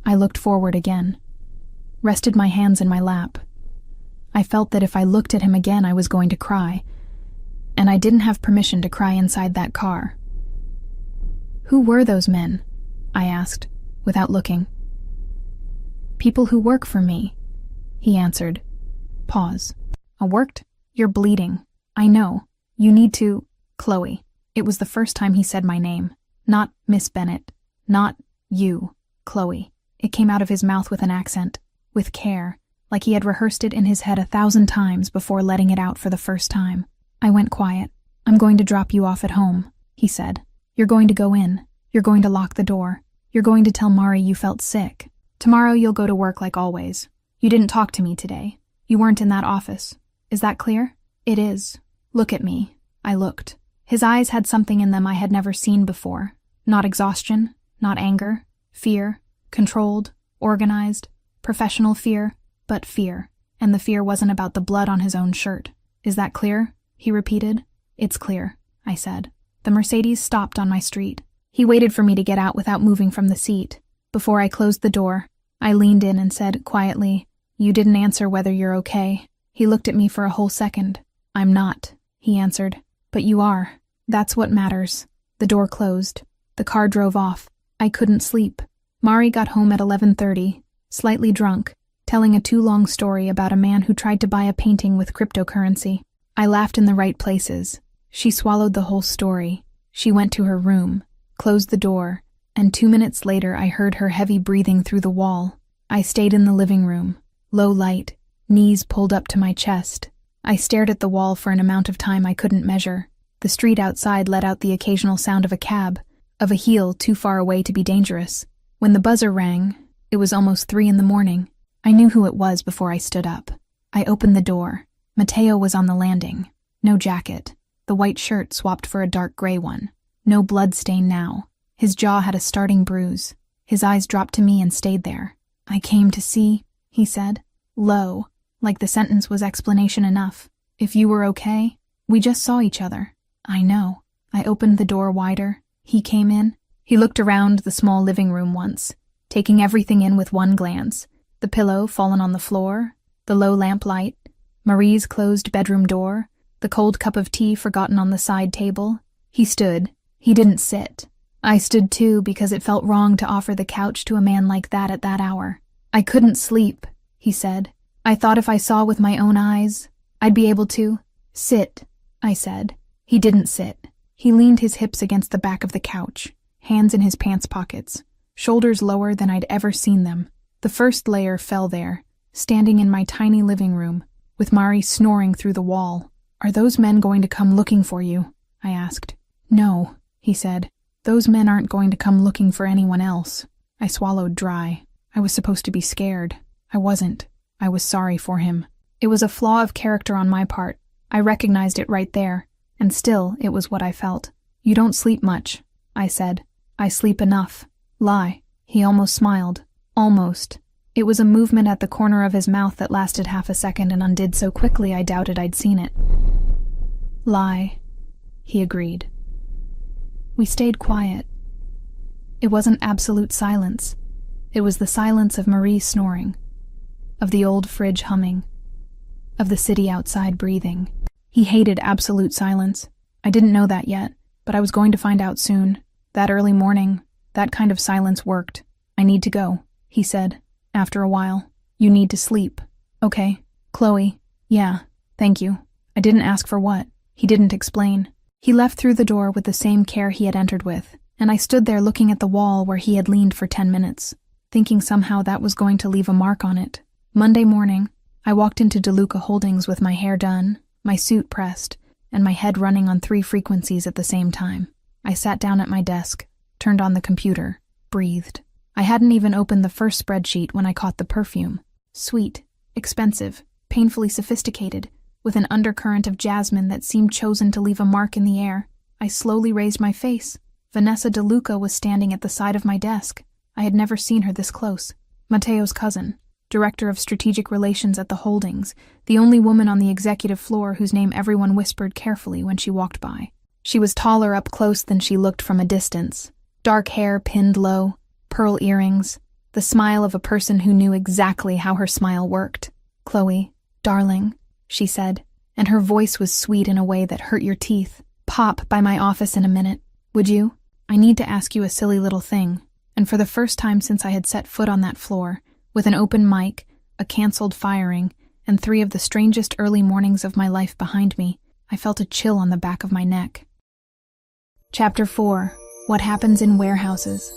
I looked forward again, rested my hands in my lap. I felt that if I looked at him again I was going to cry, and I didn't have permission to cry inside that car. "Who were those men?" I asked, without looking. "People who work for me," he answered. Pause. "Worked? You're bleeding. I know. You need to—" "Chloe." It was the first time he said my name. Not Miss Bennett. Not you, Chloe. It came out of his mouth with an accent, with care, like he had rehearsed it in his head 1,000 times before letting it out for the first time. I went quiet. "I'm going to drop you off at home," he said. "You're going to go in. You're going to lock the door. You're going to tell Mari you felt sick. Tomorrow you'll go to work like always. You didn't talk to me today. You weren't in that office. Is that clear?" "It is. Look at me." I looked. His eyes had something in them I had never seen before. Not exhaustion, not anger, fear, controlled, organized, professional fear, but fear. And the fear wasn't about the blood on his own shirt. "Is that clear?" he repeated. "It's clear," I said. The Mercedes stopped on my street. He waited for me to get out without moving from the seat. Before I closed the door, I leaned in and said quietly, "You didn't answer whether you're okay." He looked at me for a whole second. "I'm not," he answered. "But you are. That's what matters." The door closed. The car drove off. I couldn't sleep. Mari got home at 11:30, slightly drunk, telling a too long story about a man who tried to buy a painting with cryptocurrency. I laughed in the right places. She swallowed the whole story. She went to her room, closed the door, and 2 minutes later I heard her heavy breathing through the wall. I stayed in the living room, low light, knees pulled up to my chest. I stared at the wall for an amount of time I couldn't measure. The street outside let out the occasional sound of a cab, of a heel too far away to be dangerous. When the buzzer rang, it was almost 3 in the morning. I knew who it was before I stood up. I opened the door. Mateo was on the landing. No jacket. The white shirt swapped for a dark gray one. No blood stain now. His jaw had a starting bruise. His eyes dropped to me and stayed there. "I came to see," he said, low, like the sentence was explanation enough. "If you were okay? We just saw each other." "I know." I opened the door wider. He came in. He looked around the small living room once, taking everything in with one glance. The pillow fallen on the floor, the low lamplight, Marie's closed bedroom door, the cold cup of tea forgotten on the side table. He stood. He didn't sit. I stood too because it felt wrong to offer the couch to a man like that at that hour. "I couldn't sleep," he said. "I thought if I saw with my own eyes, I'd be able to—" "Sit," I said. He didn't sit. He leaned his hips against the back of the couch, hands in his pants pockets, shoulders lower than I'd ever seen them. The first layer fell there, standing in my tiny living room, with Mari snoring through the wall. "Are those men going to come looking for you?" I asked. "No," he said. "Those men aren't going to come looking for anyone else." I swallowed dry. I was supposed to be scared. I wasn't. I was sorry for him. It was a flaw of character on my part. I recognized it right there, and still it was what I felt. "You don't sleep much," I said. "I sleep enough." "Lie." He almost smiled. Almost. It was a movement at the corner of his mouth that lasted half a second and undid so quickly I doubted I'd seen it. "Lie," he agreed. We stayed quiet. It wasn't absolute silence. It was the silence of Marie snoring, of the old fridge humming, of the city outside breathing. He hated absolute silence. I didn't know that yet, but I was going to find out soon. That early morning, That kind of silence worked. "I need to go," he said, after a while. "You need to sleep." "Okay, Chloe." "Yeah, thank you." I didn't ask for what. He didn't explain. He left through the door with the same care he had entered with, and I stood there looking at the wall where he had leaned for 10 minutes, thinking somehow that was going to leave a mark on it. Monday morning, I walked into DeLuca Holdings with my hair done, my suit pressed, and my head running on 3 frequencies at the same time. I sat down at my desk, turned on the computer, breathed. I hadn't even opened the first spreadsheet when I caught the perfume. Sweet, expensive, painfully sophisticated, with an undercurrent of jasmine that seemed chosen to leave a mark in the air. I slowly raised my face. Vanessa DeLuca was standing at the side of my desk. I had never seen her this close. Matteo's cousin, director of strategic relations at the Holdings, the only woman on the executive floor whose name everyone whispered carefully when she walked by. She was taller up close than she looked from a distance. Dark hair pinned low, pearl earrings, the smile of a person who knew exactly how her smile worked. "Chloe, darling," she said, and her voice was sweet in a way that hurt your teeth. "Pop by my office in a minute, would you? I need to ask you a silly little thing." And for the first time since I had set foot on that floor, with an open mic, a cancelled firing, and 3 of the strangest early mornings of my life behind me, I felt a chill on the back of my neck. Chapter 4. What Happens in Warehouses.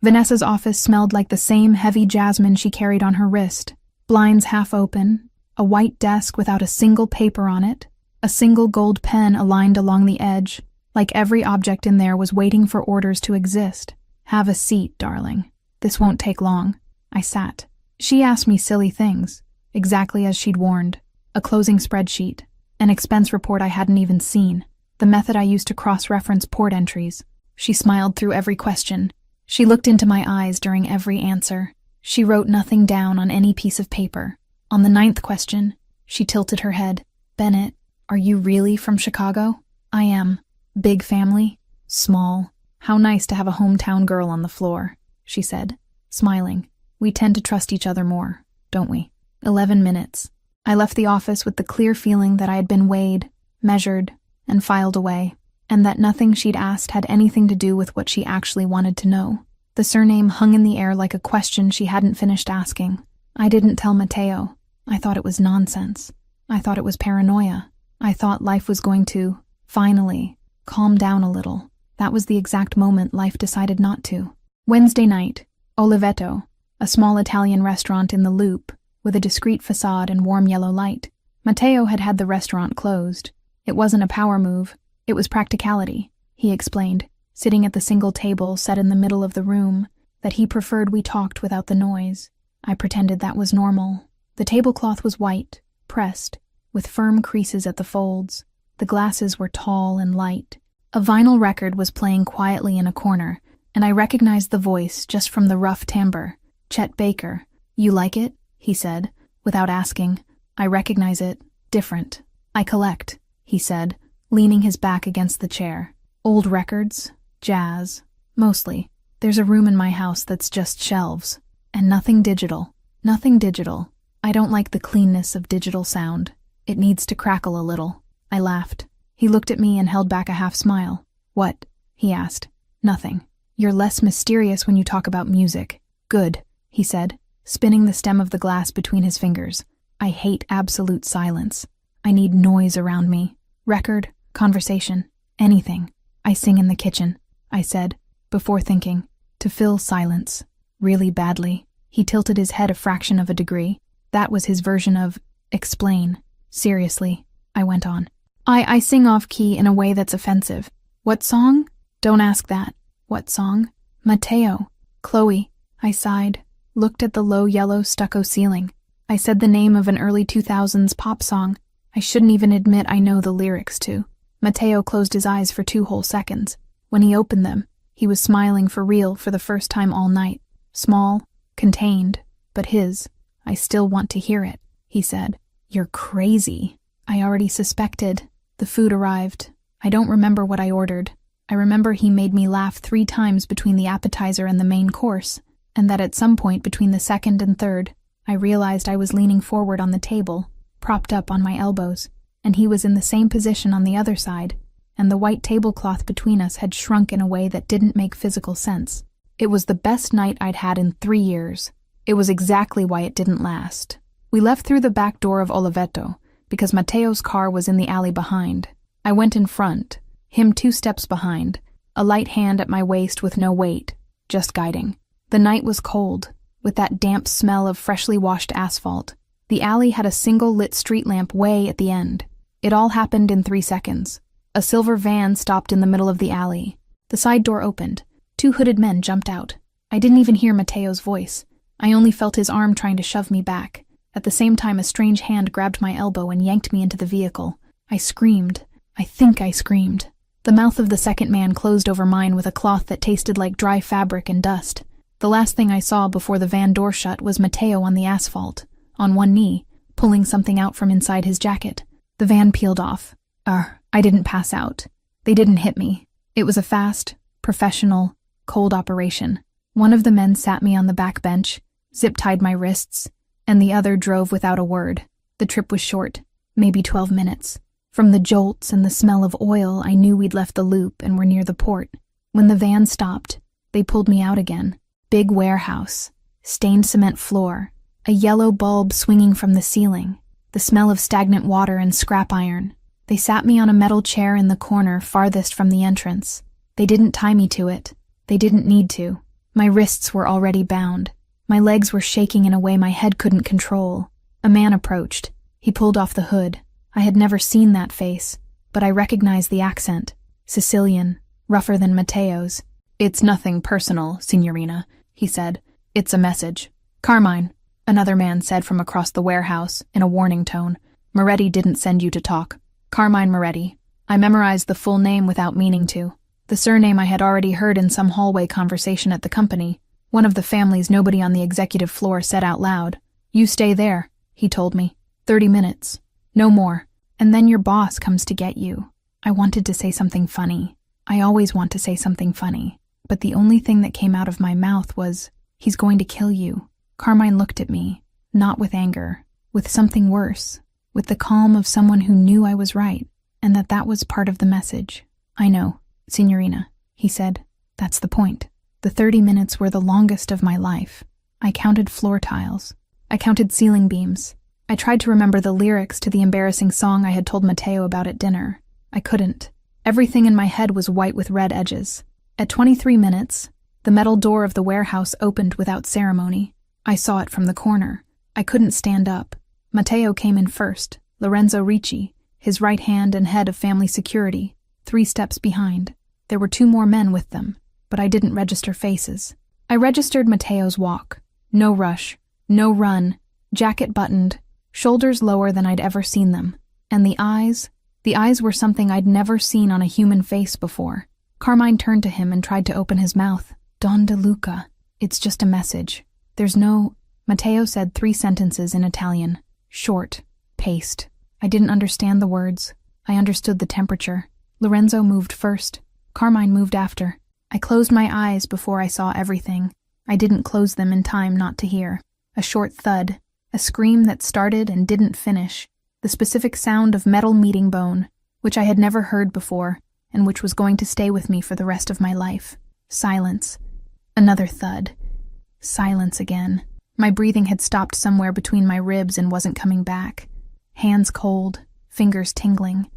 Vanessa's office smelled like the same heavy jasmine she carried on her wrist. Blinds half open, a white desk without a single paper on it, a single gold pen aligned along the edge, like every object in there was waiting for orders to exist. "Have a seat, darling. This won't take long." I sat. She asked me silly things, exactly as she'd warned. A closing spreadsheet, an expense report I hadn't even seen, the method I used to cross-reference port entries. She smiled through every question. She looked into my eyes during every answer. She wrote nothing down on any piece of paper. On the 9th question, she tilted her head. "Bennett, are you really from Chicago?" "I am." "Big family?" "Small. How nice to have a hometown girl on the floor," she said, smiling. "We tend to trust each other more, don't we?" 11 minutes. I left the office with the clear feeling that I had been weighed, measured, and filed away, and that nothing she'd asked had anything to do with what she actually wanted to know. The surname hung in the air like a question she hadn't finished asking. I didn't tell Matteo. I thought it was nonsense. I thought it was paranoia. I thought life was going to, finally, calm down a little. That was the exact moment life decided not to. Wednesday night, Oliveto, a small Italian restaurant in the Loop, with a discreet facade and warm yellow light. Matteo had had the restaurant closed. It wasn't a power move. It was practicality, he explained, sitting at the single table set in the middle of the room, that he preferred we talked without the noise. I pretended that was normal. The tablecloth was white, pressed, with firm creases at the folds. The glasses were tall and light. A vinyl record was playing quietly in a corner, and I recognized the voice just from the rough timbre. "Chet Baker. You like it?" he said, without asking. "I recognize it. Different. I collect," he said, leaning his back against the chair. "Old records, jazz, mostly. There's a room in my house that's just shelves. And nothing digital. Nothing digital. I don't like the cleanness of digital sound. It needs to crackle a little." I laughed. He looked at me and held back a half smile. "What?" he asked. "Nothing. You're less mysterious when you talk about music." "Good," he said, spinning the stem of the glass between his fingers. "I hate absolute silence. I need noise around me. Record, conversation, anything. I sing in the kitchen," I said, before thinking, to fill silence. Really badly. He tilted his head a fraction of a degree. That was his version of, explain. "Seriously," I went on. I sing off-key in a way that's offensive." "What song?" "Don't ask that." "What song?" "Matteo." "Chloe." I sighed, looked at the low yellow stucco ceiling. I said the name of an early 2000s pop song I shouldn't even admit I know the lyrics to. Matteo closed his eyes for 2 whole seconds. When he opened them, he was smiling for real for the first time all night. Small, contained, but his. "I still want to hear it," he said. "You're crazy." I already suspected. The food arrived. I don't remember what I ordered. I remember he made me laugh 3 times between the appetizer and the main course, and that at some point between the second and third, I realized I was leaning forward on the table, propped up on my elbows, and he was in the same position on the other side, and the white tablecloth between us had shrunk in a way that didn't make physical sense. It was the best night I'd had in 3 years. It was exactly why it didn't last. We left through the back door of Oliveto, because Matteo's car was in the alley behind. I went in front, him 2 steps behind, a light hand at my waist with no weight, just guiding. The night was cold, with that damp smell of freshly washed asphalt. The alley had a single lit street lamp way at the end. It all happened in 3 seconds. A silver van stopped in the middle of the alley. The side door opened. 2 hooded men jumped out. I didn't even hear Matteo's voice. I only felt his arm trying to shove me back. At the same time, a strange hand grabbed my elbow and yanked me into the vehicle. I screamed. I think I screamed. The mouth of the second man closed over mine with a cloth that tasted like dry fabric and dust. The last thing I saw before the van door shut was Matteo on the asphalt, on one knee, pulling something out from inside his jacket. The van peeled off. I didn't pass out. They didn't hit me. It was a fast, professional, cold operation. One of the men sat me on the back bench, zip-tied my wrists, and the other drove without a word. The trip was short, maybe 12 minutes. From the jolts and the smell of oil, I knew we'd left the loop and were near the port. When the van stopped, they pulled me out again. Big warehouse, stained cement floor, a yellow bulb swinging from the ceiling, the smell of stagnant water and scrap iron. They sat me on a metal chair in the corner farthest from the entrance. They didn't tie me to it. They didn't need to. My wrists were already bound. My legs were shaking in a way my head couldn't control. A man approached. He pulled off the hood. I had never seen that face, but I recognized the accent. Sicilian, rougher than Matteo's. "It's nothing personal, signorina," he said. "It's a message." "Carmine," another man said from across the warehouse, in a warning tone. "Moretti didn't send you to talk." Carmine Moretti. I memorized the full name without meaning to. The surname I had already heard in some hallway conversation at the company. One of the families nobody on the executive floor said out loud. "You stay there," he told me. 30 minutes. No more. And then your boss comes to get you. I wanted to say something funny. I always want to say something funny. But the only thing that came out of my mouth was, "He's going to kill you." Carmine looked at me, not with anger, with something worse, with the calm of someone who knew I was right, and that was part of the message. "I know, signorina," he said. "That's the point." The 30 minutes were the longest of my life. I counted floor tiles. I counted ceiling beams. I tried to remember the lyrics to the embarrassing song I had told Matteo about at dinner. I couldn't. Everything in my head was white with red edges. At 23 minutes, the metal door of the warehouse opened without ceremony. I saw it from the corner. I couldn't stand up. Matteo came in first, Lorenzo Ricci, his right hand and head of family security, 3 steps behind. There were 2 more men with them, but I didn't register faces. I registered Matteo's walk. No rush, no run, jacket buttoned, shoulders lower than I'd ever seen them. And the eyes were something I'd never seen on a human face before. Carmine turned to him and tried to open his mouth. "Don De Luca, it's just a message. There's no..." Matteo said 3 sentences in Italian. Short, paced. I didn't understand the words. I understood the temperature. Lorenzo moved first. Carmine moved after. I closed my eyes before I saw everything. I didn't close them in time not to hear. A short thud. A scream that started and didn't finish. The specific sound of metal meeting bone, which I had never heard before, and which was going to stay with me for the rest of my life. Silence. Another thud. Silence again. My breathing had stopped somewhere between my ribs and wasn't coming back. Hands cold, fingers tingling.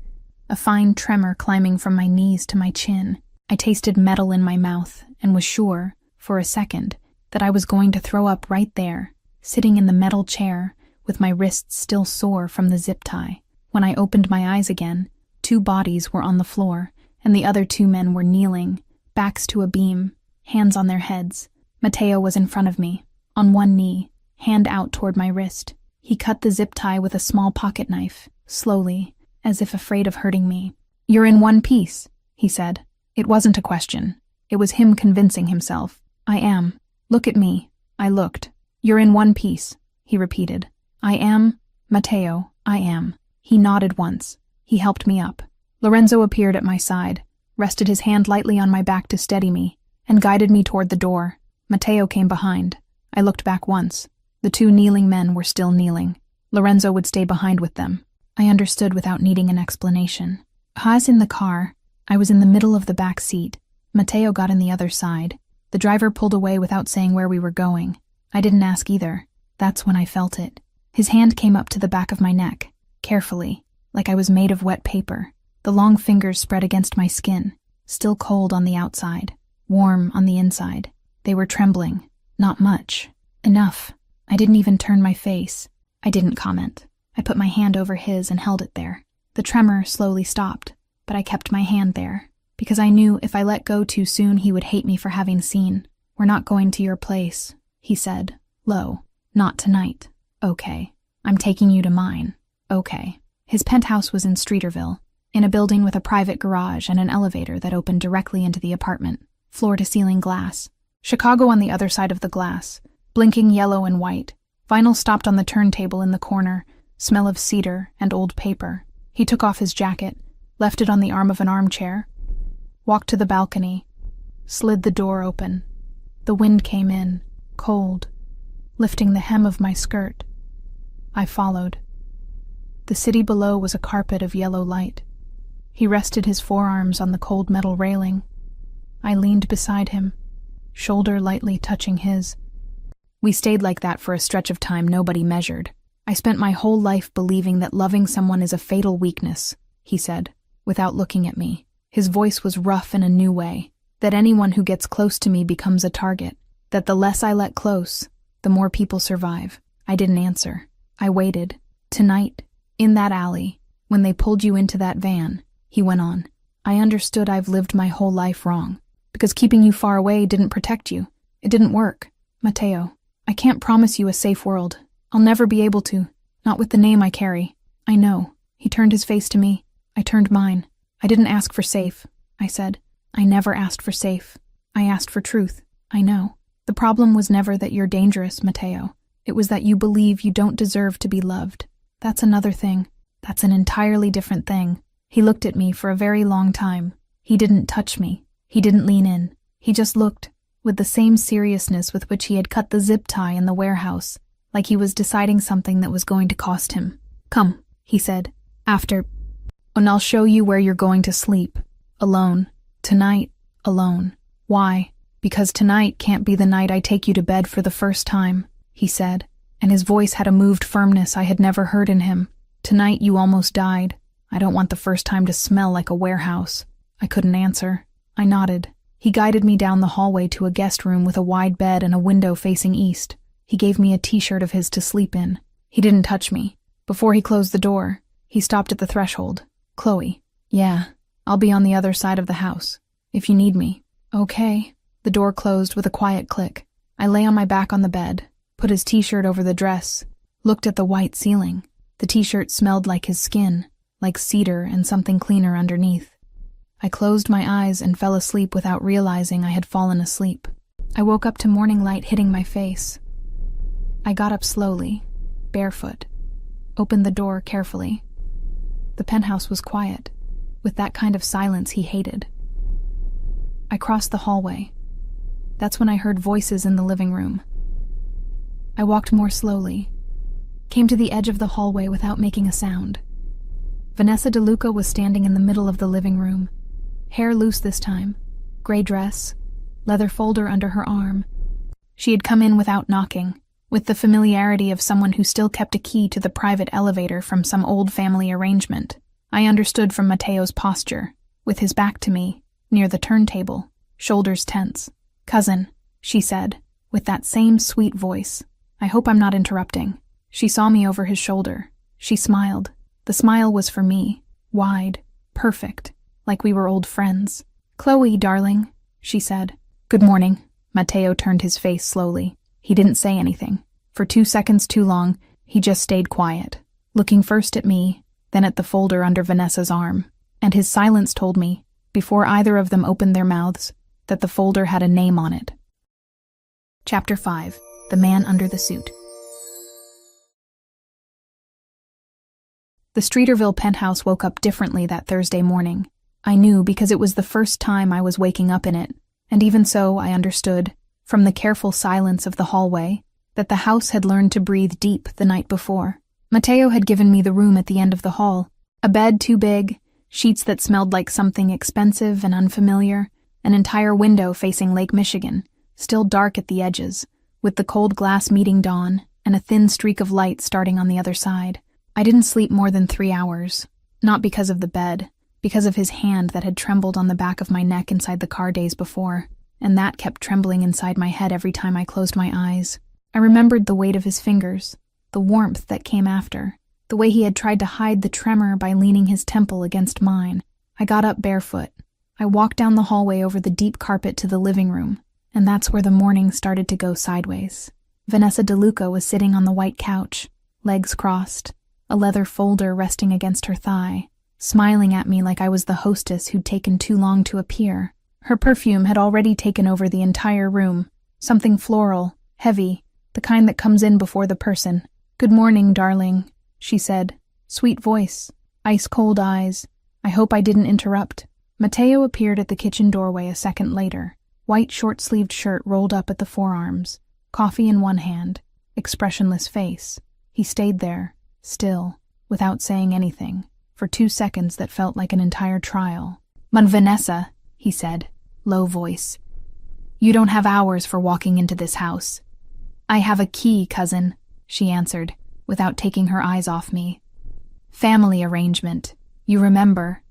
A fine tremor climbing from my knees to my chin. I tasted metal in my mouth and was sure, for a second, that I was going to throw up right there, sitting in the metal chair, with my wrists still sore from the zip tie. When I opened my eyes again, 2 bodies were on the floor, and the other 2 men were kneeling, backs to a beam, hands on their heads. Matteo was in front of me, on one knee, hand out toward my wrist. He cut the zip tie with a small pocket knife, slowly, as if afraid of hurting me. "You're in one piece," he said. It wasn't a question. It was him convincing himself. "I am. Look at me." I looked. "You're in one piece," he repeated. "I am, Matteo, I am." He nodded once. He helped me up. Lorenzo appeared at my side, rested his hand lightly on my back to steady me, and guided me toward the door. Matteo came behind. I looked back once. The 2 kneeling men were still kneeling. Lorenzo would stay behind with them. I understood without needing an explanation. "Ha's in the car," I was in the middle of the back seat. Mateo got in the other side. The driver pulled away without saying where we were going. I didn't ask either. That's when I felt it. His hand came up to the back of my neck, carefully, like I was made of wet paper. The long fingers spread against my skin, still cold on the outside, warm on the inside. They were trembling. Not much. Enough. I didn't even turn my face. I didn't comment. I put my hand over his and held it there. The tremor slowly stopped, but I kept my hand there, because I knew if I let go too soon he would hate me for having seen. "We're not going to your place," he said, low. "Not tonight." "Okay. I'm taking you to mine." "Okay." His penthouse was in Streeterville, in a building with a private garage and an elevator that opened directly into the apartment, floor-to-ceiling glass. Chicago on the other side of the glass, blinking yellow and white. Vinyl stopped on the turntable in the corner, smell of cedar and old paper. He took off his jacket, left it on the arm of an armchair, walked to the balcony, slid the door open. The wind came in, cold, lifting the hem of my skirt. I followed. The city below was a carpet of yellow light. He rested his forearms on the cold metal railing. I leaned beside him, shoulder lightly touching his. We stayed like that for a stretch of time nobody measured. "I spent my whole life believing that loving someone is a fatal weakness," he said, without looking at me. His voice was rough in a new way, that anyone who gets close to me becomes a target, that the less I let close, the more people survive. I didn't answer. I waited. "Tonight, in that alley, when they pulled you into that van," he went on, "I understood I've lived my whole life wrong, because keeping you far away didn't protect you. It didn't work. Mateo, I can't promise you a safe world. I'll never be able to, not with the name I carry. I know." He turned his face to me. I turned mine. "I didn't ask for safe," I said. "I never asked for safe. I asked for truth. I know. The problem was never that you're dangerous, Mateo. It was that you believe you don't deserve to be loved. That's another thing. That's an entirely different thing." He looked at me for a very long time. He didn't touch me. He didn't lean in. He just looked, with the same seriousness with which he had cut the zip tie in the warehouse, like he was deciding something that was going to cost him. "Come," he said, "and I'll show you where you're going to sleep. Alone. Tonight, alone. Why? Because tonight can't be the night I take you to bed for the first time," he said, and his voice had a moved firmness I had never heard in him. "Tonight you almost died. I don't want the first time to smell like a warehouse." I couldn't answer. I nodded. He guided me down the hallway to a guest room with a wide bed and a window facing east. He gave me a t-shirt of his to sleep in. He didn't touch me. Before he closed the door, he stopped at the threshold. "Chloe." "Yeah, I'll be on the other side of the house, if you need me." "Okay." The door closed with a quiet click. I lay on my back on the bed, put his t-shirt over the dress, looked at the white ceiling. The t-shirt smelled like his skin, like cedar and something cleaner underneath. I closed my eyes and fell asleep without realizing I had fallen asleep. I woke up to morning light hitting my face. I got up slowly, barefoot, opened the door carefully. The penthouse was quiet, with that kind of silence he hated. I crossed the hallway. That's when I heard voices in the living room. I walked more slowly, came to the edge of the hallway without making a sound. Vanessa DeLuca was standing in the middle of the living room, hair loose this time, gray dress, leather folder under her arm. She had come in without knocking, with the familiarity of someone who still kept a key to the private elevator from some old family arrangement. I understood from Mateo's posture, with his back to me, near the turntable, shoulders tense. "Cousin," she said, with that same sweet voice. "I hope I'm not interrupting." She saw me over his shoulder. She smiled. The smile was for me, wide, perfect, like we were old friends. "Chloe, darling," she said. "Good morning." Mateo turned his face slowly. He didn't say anything. For 2 seconds too long, he just stayed quiet, looking first at me, then at the folder under Vanessa's arm. And his silence told me, before either of them opened their mouths, that the folder had a name on it. Chapter 5. The Man Under the Suit. The Streeterville penthouse woke up differently that Thursday morning. I knew because it was the first time I was waking up in it, and even so I understood, from the careful silence of the hallway, that the house had learned to breathe deep the night before. Mateo had given me the room at the end of the hall, a bed too big, sheets that smelled like something expensive and unfamiliar, an entire window facing Lake Michigan, still dark at the edges, with the cold glass meeting dawn and a thin streak of light starting on the other side. I didn't sleep more than 3 hours, not because of the bed, because of his hand that had trembled on the back of my neck inside the car days before, and that kept trembling inside my head every time I closed my eyes. I remembered the weight of his fingers, the warmth that came after, the way he had tried to hide the tremor by leaning his temple against mine. I got up barefoot. I walked down the hallway over the deep carpet to the living room, and that's where the morning started to go sideways. Vanessa DeLuca was sitting on the white couch, legs crossed, a leather folder resting against her thigh, smiling at me like I was the hostess who'd taken too long to appear. Her perfume had already taken over the entire room, something floral, heavy, the kind that comes in before the person. "Good morning, darling," she said. Sweet voice, ice-cold eyes. I hope I didn't interrupt. Mateo appeared at the kitchen doorway a second later, white short-sleeved shirt rolled up at the forearms, coffee in one hand, expressionless face. He stayed there, still, without saying anything, for 2 seconds that felt like an entire trial. "Vanessa," he said, low voice. "You don't have hours for walking into this house." "I have a key, cousin," she answered, without taking her eyes off me. "Family arrangement, you remember."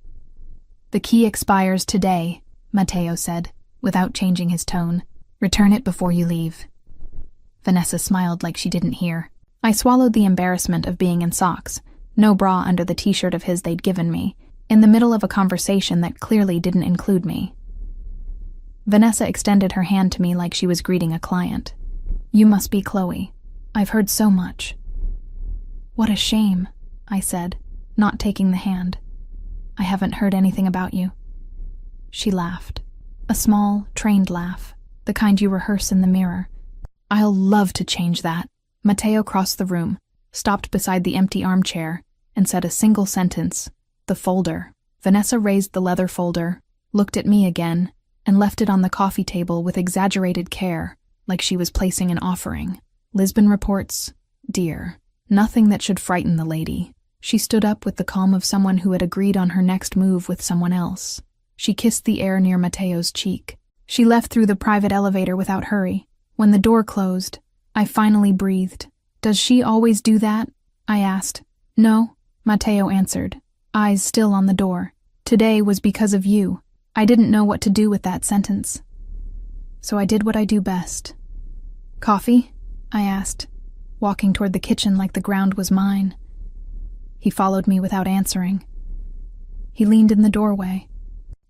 "The key expires today," Mateo said, without changing his tone. "Return it before you leave." Vanessa smiled like she didn't hear. I swallowed the embarrassment of being in socks, no bra under the t-shirt of his they'd given me, in the middle of a conversation that clearly didn't include me. Vanessa extended her hand to me like she was greeting a client. "You must be Chloe. I've heard so much." "What a shame," I said, not taking the hand. "I haven't heard anything about you." She laughed. A small, trained laugh, the kind you rehearse in the mirror. "I'll love to change that." Mateo crossed the room, stopped beside the empty armchair, and said a single sentence. "The folder." Vanessa raised the leather folder, looked at me again, and left it on the coffee table with exaggerated care, like she was placing an offering. Lisbon reports, dear. Nothing that should frighten the lady. She stood up with the calm of someone who had agreed on her next move with someone else. She kissed the air near Mateo's cheek. She left through the private elevator without hurry. When the door closed, I finally breathed. "Does she always do that?" I asked. "No," Mateo answered, eyes still on the door. "Today was because of you." I didn't know what to do with that sentence. So I did what I do best. "Coffee?" I asked, walking toward the kitchen like the ground was mine. He followed me without answering. He leaned in the doorway.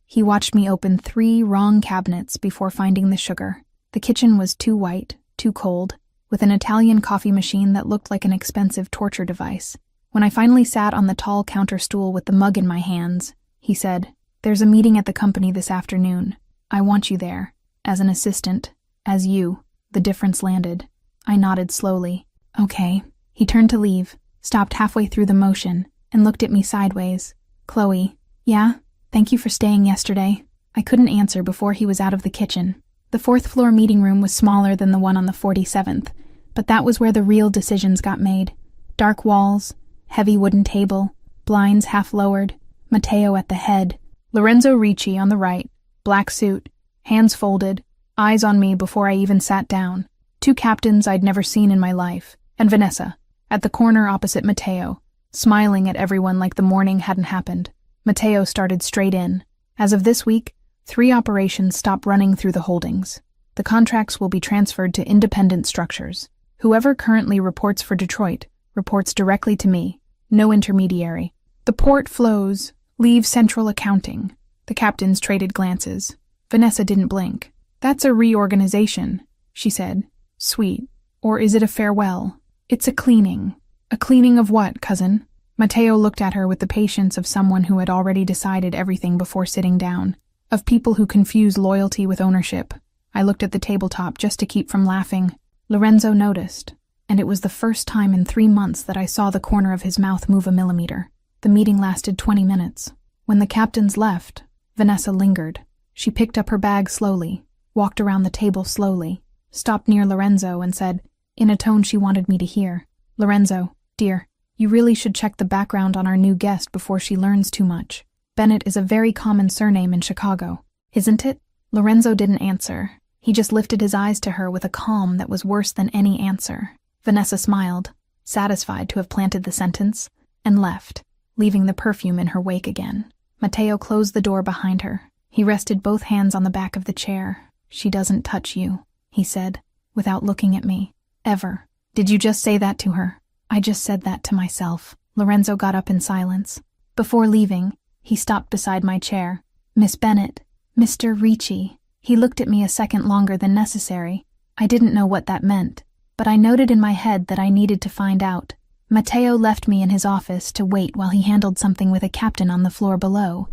He watched me open 3 wrong cabinets before finding the sugar. The kitchen was too white, too cold, with an Italian coffee machine that looked like an expensive torture device. When I finally sat on the tall counter stool with the mug in my hands, he said, "There's a meeting at the company this afternoon. I want you there, as an assistant, as you." The difference landed. I nodded slowly. "Okay." He turned to leave, stopped halfway through the motion, and looked at me sideways. "Chloe." "Yeah? Thank you for staying yesterday." I couldn't answer before he was out of the kitchen. The 4th floor meeting room was smaller than the one on the 47th, but that was where the real decisions got made. Dark walls, heavy wooden table, blinds half lowered, Mateo at the head, Lorenzo Ricci on the right, black suit, hands folded, eyes on me before I even sat down. 2 captains I'd never seen in my life, and Vanessa, at the corner opposite Mateo, smiling at everyone like the morning hadn't happened. Mateo started straight in. "As of this week, 3 operations stop running through the holdings. The contracts will be transferred to independent structures. Whoever currently reports for Detroit reports directly to me, no intermediary. The port flows leave central accounting." The captains traded glances. Vanessa didn't blink. "That's a reorganization," she said. "Sweet. Or is it a farewell?" "It's a cleaning." "A cleaning of what, cousin?" Mateo looked at her with the patience of someone who had already decided everything before sitting down. "Of people who confuse loyalty with ownership." I looked at the tabletop just to keep from laughing. Lorenzo noticed, and it was the first time in 3 months that I saw the corner of his mouth move a millimeter. The meeting lasted 20 minutes. When the captains left, Vanessa lingered. She picked up her bag slowly, walked around the table slowly, stopped near Lorenzo and said, in a tone she wanted me to hear, "Lorenzo, dear, you really should check the background on our new guest before she learns too much." Bennett is a very common surname in Chicago, isn't it? Lorenzo didn't answer. He just lifted his eyes to her with a calm that was worse than any answer. Vanessa smiled, satisfied to have planted the sentence, and left, leaving the perfume in her wake again. Mateo closed the door behind her. He rested both hands on the back of the chair. "She doesn't touch you," he said, without looking at me. "Ever." "Did you just say that to her?" "I just said that to myself." Lorenzo got up in silence. Before leaving, he stopped beside my chair. "Miss Bennett, Mr. Ricci." He looked at me a second longer than necessary. I didn't know what that meant, but I noted in my head that I needed to find out. Mateo left me in his office to wait while he handled something with a captain on the floor below.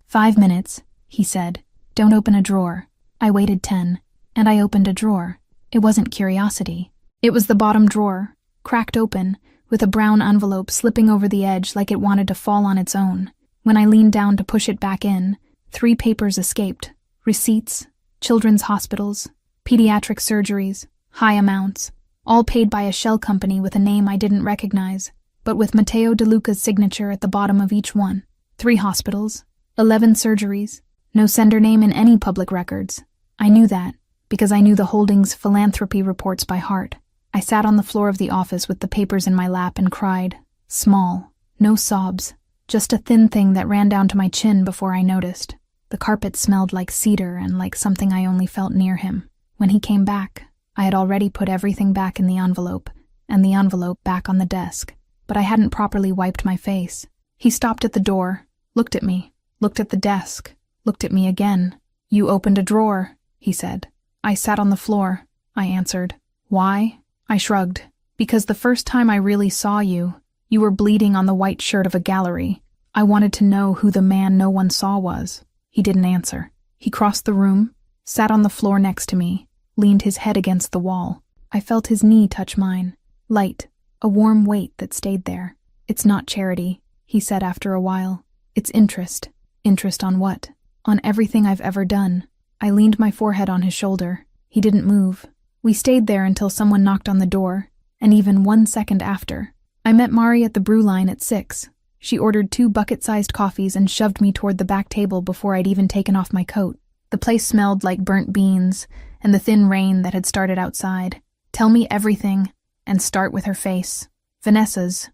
5 minutes, he said. "Don't open a drawer." I waited 10, and I opened a drawer. It wasn't curiosity. It was the bottom drawer, cracked open, with a brown envelope slipping over the edge like it wanted to fall on its own. When I leaned down to push it back in, 3 papers escaped. Receipts, children's hospitals, pediatric surgeries, high amounts, all paid by a shell company with a name I didn't recognize, but with Matteo De Luca's signature at the bottom of each one. 3 hospitals, 11 surgeries, no sender name in any public records. I knew that, because I knew the holding's philanthropy reports by heart. I sat on the floor of the office with the papers in my lap and cried. Small, no sobs, just a thin thing that ran down to my chin before I noticed. The carpet smelled like cedar and like something I only felt near him. When he came back, I had already put everything back in the envelope, and the envelope back on the desk, but I hadn't properly wiped my face. He stopped at the door, looked at me, looked at the desk, looked at me again. "You opened a drawer," he said. "I sat on the floor," I answered. "Why?" I shrugged. "Because the first time I really saw you, you were bleeding on the white shirt of a gallery. I wanted to know who the man no one saw was." He didn't answer. He crossed the room, sat on the floor next to me, leaned his head against the wall. I felt his knee touch mine. Light, a warm weight that stayed there. "It's not charity," he said after a while. "It's interest." "Interest on what?" "On everything I've ever done." I leaned my forehead on his shoulder. He didn't move. We stayed there until someone knocked on the door, and even 1 second after. I met Mari at the brew line at 6. She ordered 2 bucket-sized coffees and shoved me toward the back table before I'd even taken off my coat. The place smelled like burnt beans and the thin rain that had started outside. "Tell me everything, and start with her face." Vanessa's.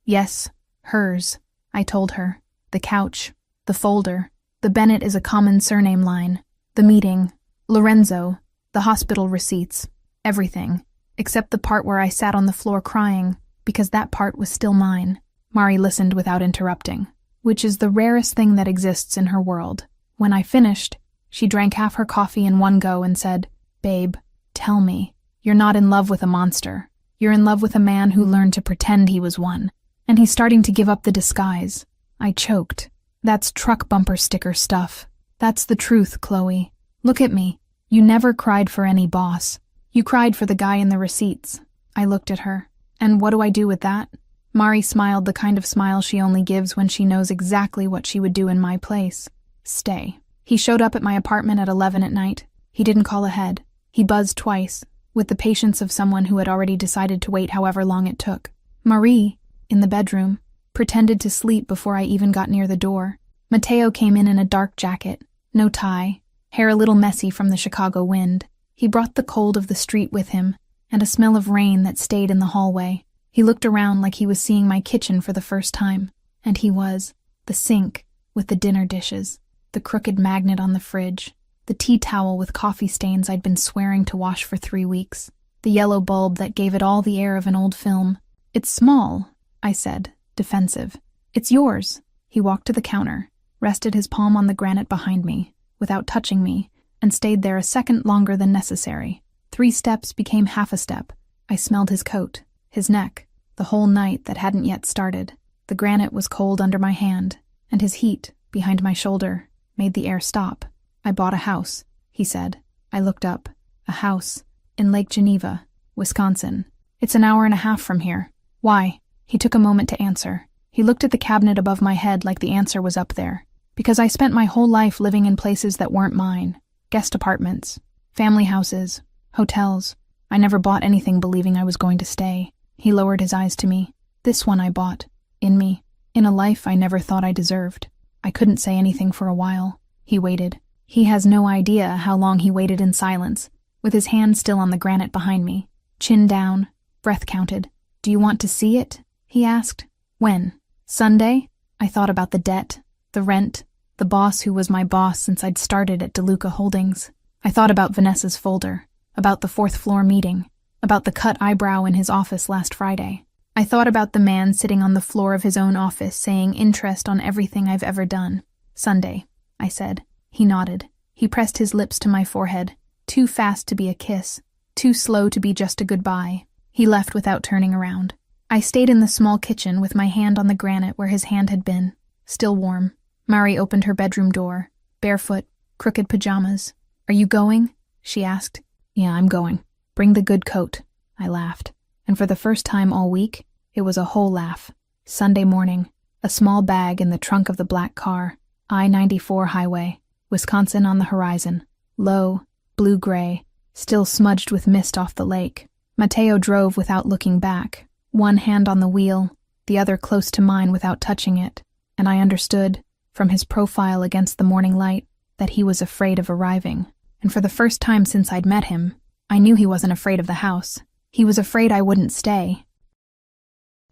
Yes, hers. I told her. The couch. The folder. The Bennett is a common surname line. The meeting. Lorenzo. The hospital receipts. Everything. Except the part where I sat on the floor crying, because that part was still mine. Mari listened without interrupting, which is the rarest thing that exists in her world. When I finished, she drank half her coffee in one go and said, "Babe, tell me, you're not in love with a monster. You're in love with a man who learned to pretend he was one, and he's starting to give up the disguise." I choked. "That's truck bumper sticker stuff. That's the truth, Chloe. Look at me. You never cried for any boss. You cried for the guy in the receipts." I looked at her. "And what do I do with that?" Mari smiled the kind of smile she only gives when she knows exactly what she would do in my place. "Stay." He showed up at my apartment at 11 at night. He didn't call ahead. He buzzed twice, with the patience of someone who had already decided to wait however long it took. Marie, in the bedroom, pretended to sleep before I even got near the door. Mateo came in a dark jacket, no tie, hair a little messy from the Chicago wind. He brought the cold of the street with him, and a smell of rain that stayed in the hallway. He looked around like he was seeing my kitchen for the first time, and he was. The sink, with the dinner dishes, the crooked magnet on the fridge, the tea towel with coffee stains I'd been swearing to wash for 3 weeks, the yellow bulb that gave it all the air of an old film. "It's small," I said, defensive. "It's yours." He walked to the counter, rested his palm on the granite behind me, without touching me, and stayed there a second longer than necessary. 3 steps became half a step. I smelled his coat, his neck, the whole night that hadn't yet started. The granite was cold under my hand, and his heat, behind my shoulder, made the air stop. "I bought a house," he said. I looked up. "A house in Lake Geneva, Wisconsin. It's an hour and a half from here." "Why?" He took a moment to answer. He looked at the cabinet above my head like the answer was up there. "Because I spent my whole life living in places that weren't mine. Guest apartments, family houses, hotels. I never bought anything believing I was going to stay." He lowered his eyes to me. "This one I bought. In me. In a life I never thought I deserved. I couldn't say anything for a while. He waited. He has no idea how long he waited in silence, with his hand still on the granite behind me, chin down, breath counted. "Do you want to see it?" he asked. "When? Sunday?" I thought about the debt, the rent, the boss who was my boss since I'd started at DeLuca Holdings. I thought about Vanessa's folder, about the fourth floor meeting, about the cut eyebrow in his office last Friday. I thought about the man sitting on the floor of his own office saying interest on everything I've ever done. "Sunday," I said. He nodded. He pressed his lips to my forehead, too fast to be a kiss, too slow to be just a goodbye. He left without turning around. I stayed in the small kitchen with my hand on the granite where his hand had been, still warm. Mari opened her bedroom door, barefoot, crooked pajamas. "Are you going?" she asked. "Yeah, I'm going. Bring the good coat," I laughed. And for the first time all week, it was a whole laugh. Sunday morning, a small bag in the trunk of the black car, I-94 highway, Wisconsin on the horizon, low, blue-gray, still smudged with mist off the lake. Mateo drove without looking back, one hand on the wheel, the other close to mine without touching it, and I understood, from his profile against the morning light, that he was afraid of arriving. And for the first time since I'd met him, I knew he wasn't afraid of the house. He was afraid I wouldn't stay.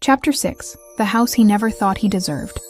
Chapter 6. The House He Never Thought He Deserved.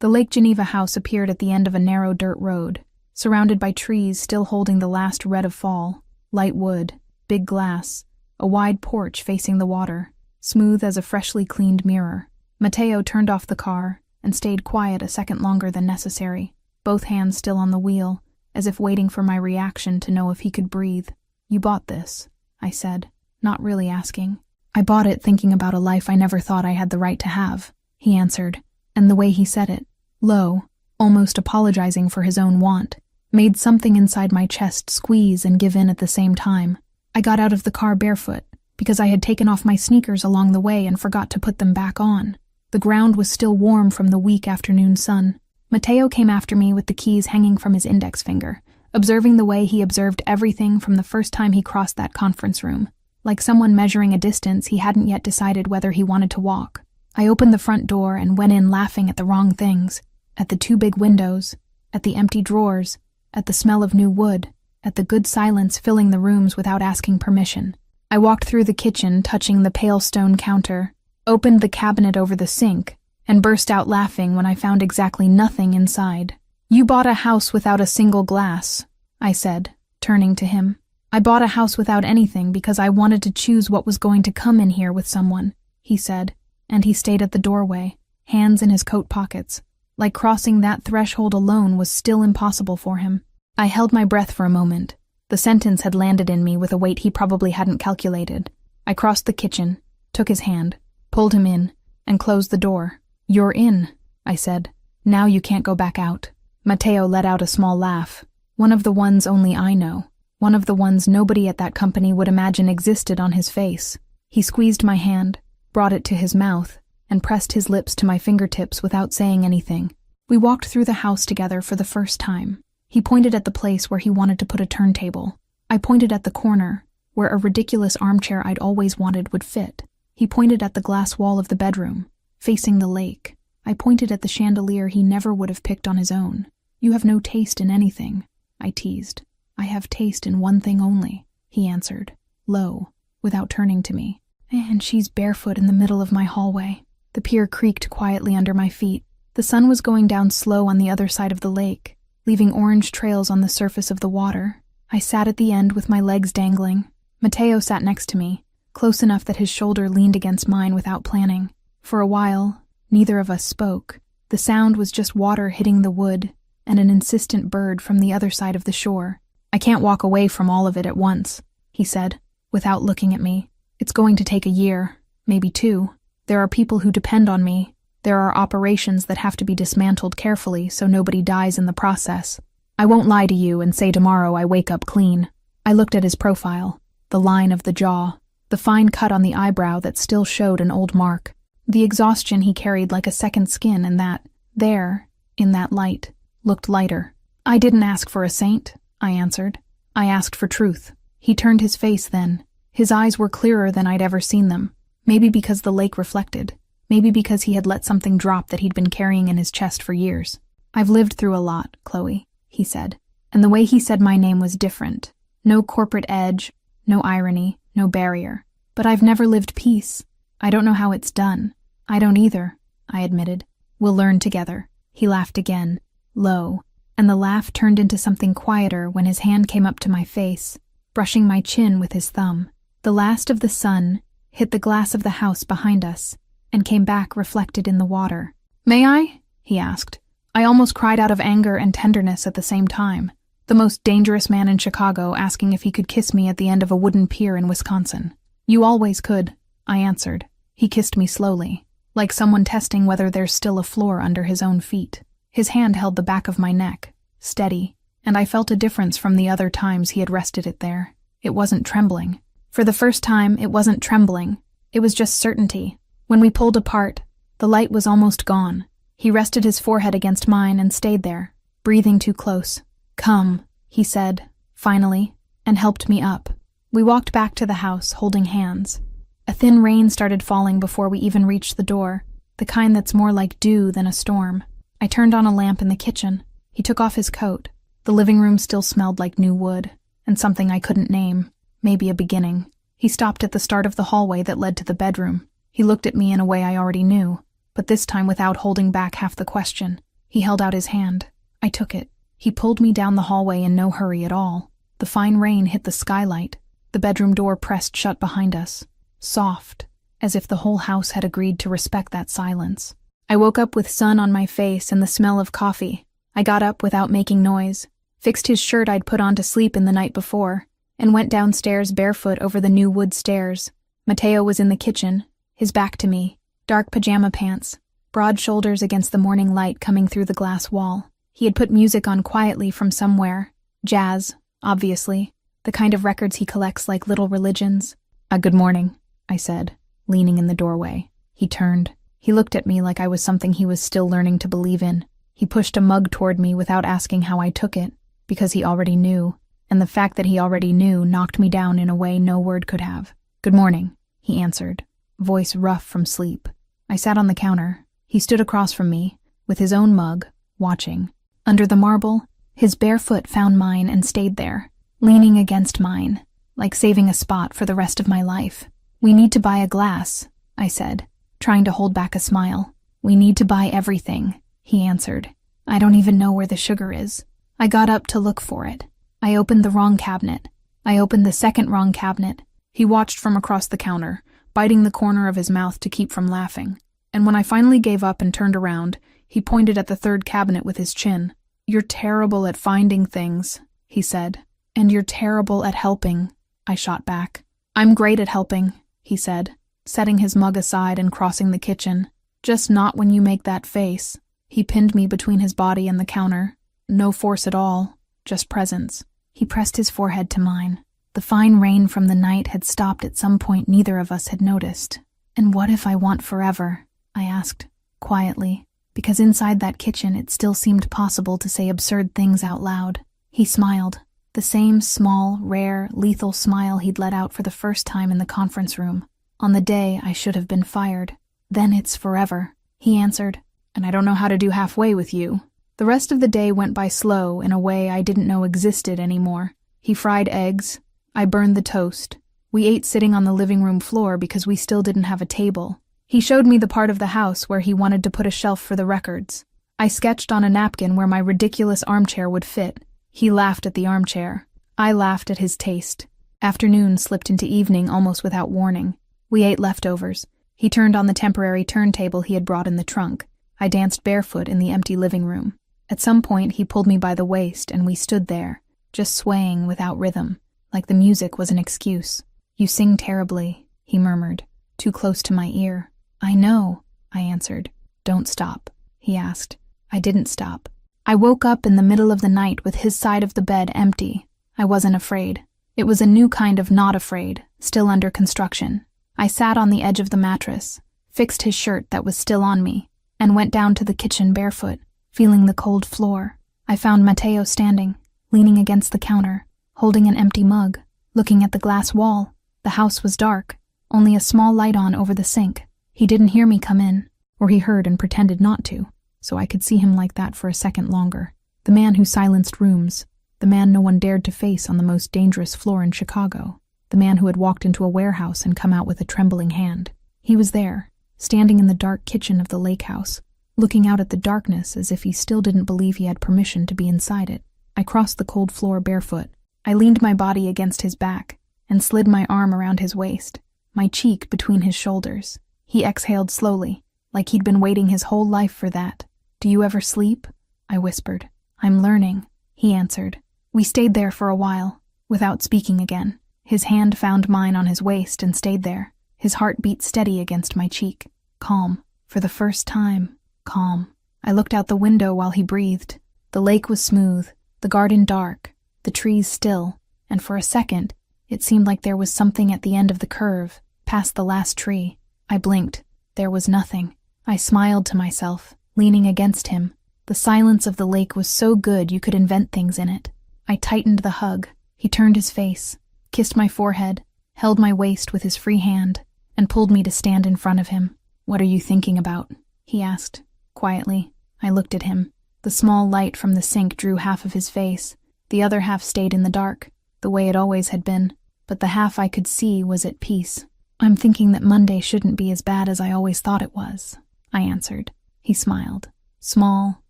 The Lake Geneva house appeared at the end of a narrow dirt road, surrounded by trees still holding the last red of fall, light wood, big glass, a wide porch facing the water, smooth as a freshly cleaned mirror. Mateo turned off the car and stayed quiet a second longer than necessary, both hands still on the wheel, as if waiting for my reaction to know if he could breathe. "You bought this," I said, not really asking. "I bought it thinking about a life I never thought I had the right to have," he answered, and the way he said it, low, almost apologizing for his own want, made something inside my chest squeeze and give in at the same time. I got out of the car barefoot, because I had taken off my sneakers along the way and forgot to put them back on. The ground was still warm from the weak afternoon sun. Mateo came after me with the keys hanging from his index finger, observing the way he observed everything from the first time he crossed that conference room. Like someone measuring a distance he hadn't yet decided whether he wanted to walk. I opened the front door and went in laughing at the wrong things, at the two big windows, at the empty drawers, at the smell of new wood, at the good silence filling the rooms without asking permission. I walked through the kitchen, touching the pale stone counter, opened the cabinet over the sink, and burst out laughing when I found exactly nothing inside. "You bought a house without a single glass," I said, turning to him. "I bought a house without anything because I wanted to choose what was going to come in here with someone," he said, and he stayed at the doorway, hands in his coat pockets, like crossing that threshold alone was still impossible for him. I held my breath for a moment. The sentence had landed in me with a weight he probably hadn't calculated. I crossed the kitchen, took his hand, pulled him in, and closed the door. "You're in," I said. "Now you can't go back out." Mateo let out a small laugh, one of the ones only I know, one of the ones nobody at that company would imagine existed on his face. He squeezed my hand, brought it to his mouth, and pressed his lips to my fingertips without saying anything. We walked through the house together for the first time. He pointed at the place where he wanted to put a turntable. I pointed at the corner, where a ridiculous armchair I'd always wanted would fit. He pointed at the glass wall of the bedroom, facing the lake. I pointed at the chandelier he never would have picked on his own. "You have no taste in anything," I teased. "I have taste in one thing only," he answered, low, without turning to me. "And she's barefoot in the middle of my hallway." The pier creaked quietly under my feet. The sun was going down slow on the other side of the lake, leaving orange trails on the surface of the water. I sat at the end with my legs dangling. Mateo sat next to me, close enough that his shoulder leaned against mine without planning. For a while, neither of us spoke. The sound was just water hitting the wood and an insistent bird from the other side of the shore. "I can't walk away from all of it at once," he said, without looking at me. "It's going to take a year, maybe 2. There are people who depend on me. There are operations that have to be dismantled carefully so nobody dies in the process. I won't lie to you and say tomorrow I wake up clean." I looked at his profile, the line of the jaw, the fine cut on the eyebrow that still showed an old mark, the exhaustion he carried like a second skin, and that, there, in that light, looked lighter. "I didn't ask for a saint," I answered. "I asked for truth." He turned his face then. His eyes were clearer than I'd ever seen them. Maybe because the lake reflected. Maybe because he had let something drop that he'd been carrying in his chest for years. "I've lived through a lot, Chloe," he said. And the way he said my name was different. No corporate edge, no irony, no barrier. "But I've never lived peace. I don't know how it's done." "I don't either," I admitted. "We'll learn together." He laughed again, low, and the laugh turned into something quieter when his hand came up to my face, brushing my chin with his thumb. The last of the sun hit the glass of the house behind us and came back reflected in the water. "May I?" he asked. I almost cried out of anger and tenderness at the same time. The most dangerous man in Chicago asking if he could kiss me at the end of a wooden pier in Wisconsin. "You always could," I answered. He kissed me slowly, like someone testing whether there's still a floor under his own feet. His hand held the back of my neck, steady, and I felt a difference from the other times he had rested it there. It wasn't trembling. For the first time, it wasn't trembling. It was just certainty. When we pulled apart, the light was almost gone. He rested his forehead against mine and stayed there, breathing too close. "Come," he said, finally, and helped me up. We walked back to the house, holding hands. A thin rain started falling before we even reached the door, the kind that's more like dew than a storm. I turned on a lamp in the kitchen. He took off his coat. The living room still smelled like new wood, and something I couldn't name, maybe a beginning. He stopped at the start of the hallway that led to the bedroom. He looked at me in a way I already knew, but this time without holding back half the question. He held out his hand. I took it. He pulled me down the hallway in no hurry at all. The fine rain hit the skylight. The bedroom door pressed shut behind us. Soft, as if the whole house had agreed to respect that silence. I woke up with sun on my face and the smell of coffee. I got up without making noise, fixed his shirt I'd put on to sleep in the night before, and went downstairs barefoot over the new wood stairs. Mateo was in the kitchen, his back to me, dark pajama pants, broad shoulders against the morning light coming through the glass wall. He had put music on quietly from somewhere. Jazz, obviously, the kind of records he collects like little religions. Good morning," I said, leaning in the doorway. He turned. He looked at me like I was something he was still learning to believe in. He pushed a mug toward me without asking how I took it, because he already knew, and the fact that he already knew knocked me down in a way no word could have. "Good morning," he answered, voice rough from sleep. I sat on the counter. He stood across from me, with his own mug, watching. Under the marble, his bare foot found mine and stayed there, leaning against mine, like saving a spot for the rest of my life. "We need to buy a glass," I said, trying to hold back a smile. "We need to buy everything," he answered. "I don't even know where the sugar is." I got up to look for it. I opened the wrong cabinet. I opened the second wrong cabinet. He watched from across the counter, biting the corner of his mouth to keep from laughing. And when I finally gave up and turned around, he pointed at the third cabinet with his chin. "You're terrible at finding things," he said. "And you're terrible at helping," I shot back. "I'm great at helping," he said, setting his mug aside and crossing the kitchen. "Just not when you make that face." He pinned me between his body and the counter. No force at all, just presence. He pressed his forehead to mine. The fine rain from the night had stopped at some point neither of us had noticed. "And what if I want forever?" I asked, quietly, because inside that kitchen it still seemed possible to say absurd things out loud. He smiled, the same small, rare, lethal smile he'd let out for the first time in the conference room, on the day I should have been fired. "Then it's forever," he answered, "and I don't know how to do halfway with you." The rest of the day went by slow in a way I didn't know existed anymore. He fried eggs. I burned the toast. We ate sitting on the living room floor because we still didn't have a table. He showed me the part of the house where he wanted to put a shelf for the records. I sketched on a napkin where my ridiculous armchair would fit. He laughed at the armchair. I laughed at his taste. Afternoon slipped into evening almost without warning. We ate leftovers. He turned on the temporary turntable he had brought in the trunk. I danced barefoot in the empty living room. At some point he pulled me by the waist and we stood there, just swaying without rhythm, like the music was an excuse. "You sing terribly," he murmured, too close to my ear. "I know," I answered. "Don't stop," he asked. I didn't stop. I woke up in the middle of the night with his side of the bed empty. I wasn't afraid. It was a new kind of not afraid, still under construction. I sat on the edge of the mattress, fixed his shirt that was still on me, and went down to the kitchen barefoot, feeling the cold floor. I found Mateo standing, leaning against the counter, holding an empty mug, looking at the glass wall. The house was dark. only a small light on over the sink. He didn't hear me come in, or he heard and pretended not to, so I could see him like that for a second longer. The man who silenced rooms, the man no one dared to face on the most dangerous floor in Chicago, the man who had walked into a warehouse and come out with a trembling hand. He was there, standing in the dark kitchen of the lake house, looking out at the darkness as if he still didn't believe he had permission to be inside it. I crossed the cold floor barefoot. I leaned my body against his back and slid my arm around his waist, my cheek between his shoulders. He exhaled slowly, like he'd been waiting his whole life for that. "Do you ever sleep?" I whispered. "I'm learning," he answered. We stayed there for a while, without speaking again. His hand found mine on his waist and stayed there. His heart beat steady against my cheek. Calm. For the first time, calm. I looked out the window while he breathed. The lake was smooth, the garden dark, the trees still, and for a second, it seemed like there was something at the end of the curve, past the last tree. I blinked. There was nothing. I smiled to myself, leaning against him. The silence of the lake was so good you could invent things in it. I tightened the hug. He turned his face, kissed my forehead, held my waist with his free hand, and pulled me to stand in front of him. "What are you thinking about?" he asked, quietly. I looked at him. The small light from the sink drew half of his face. The other half stayed in the dark, the way it always had been, but the half I could see was at peace. "I'm thinking that Monday shouldn't be as bad as I always thought it was," I answered. He smiled. "Small,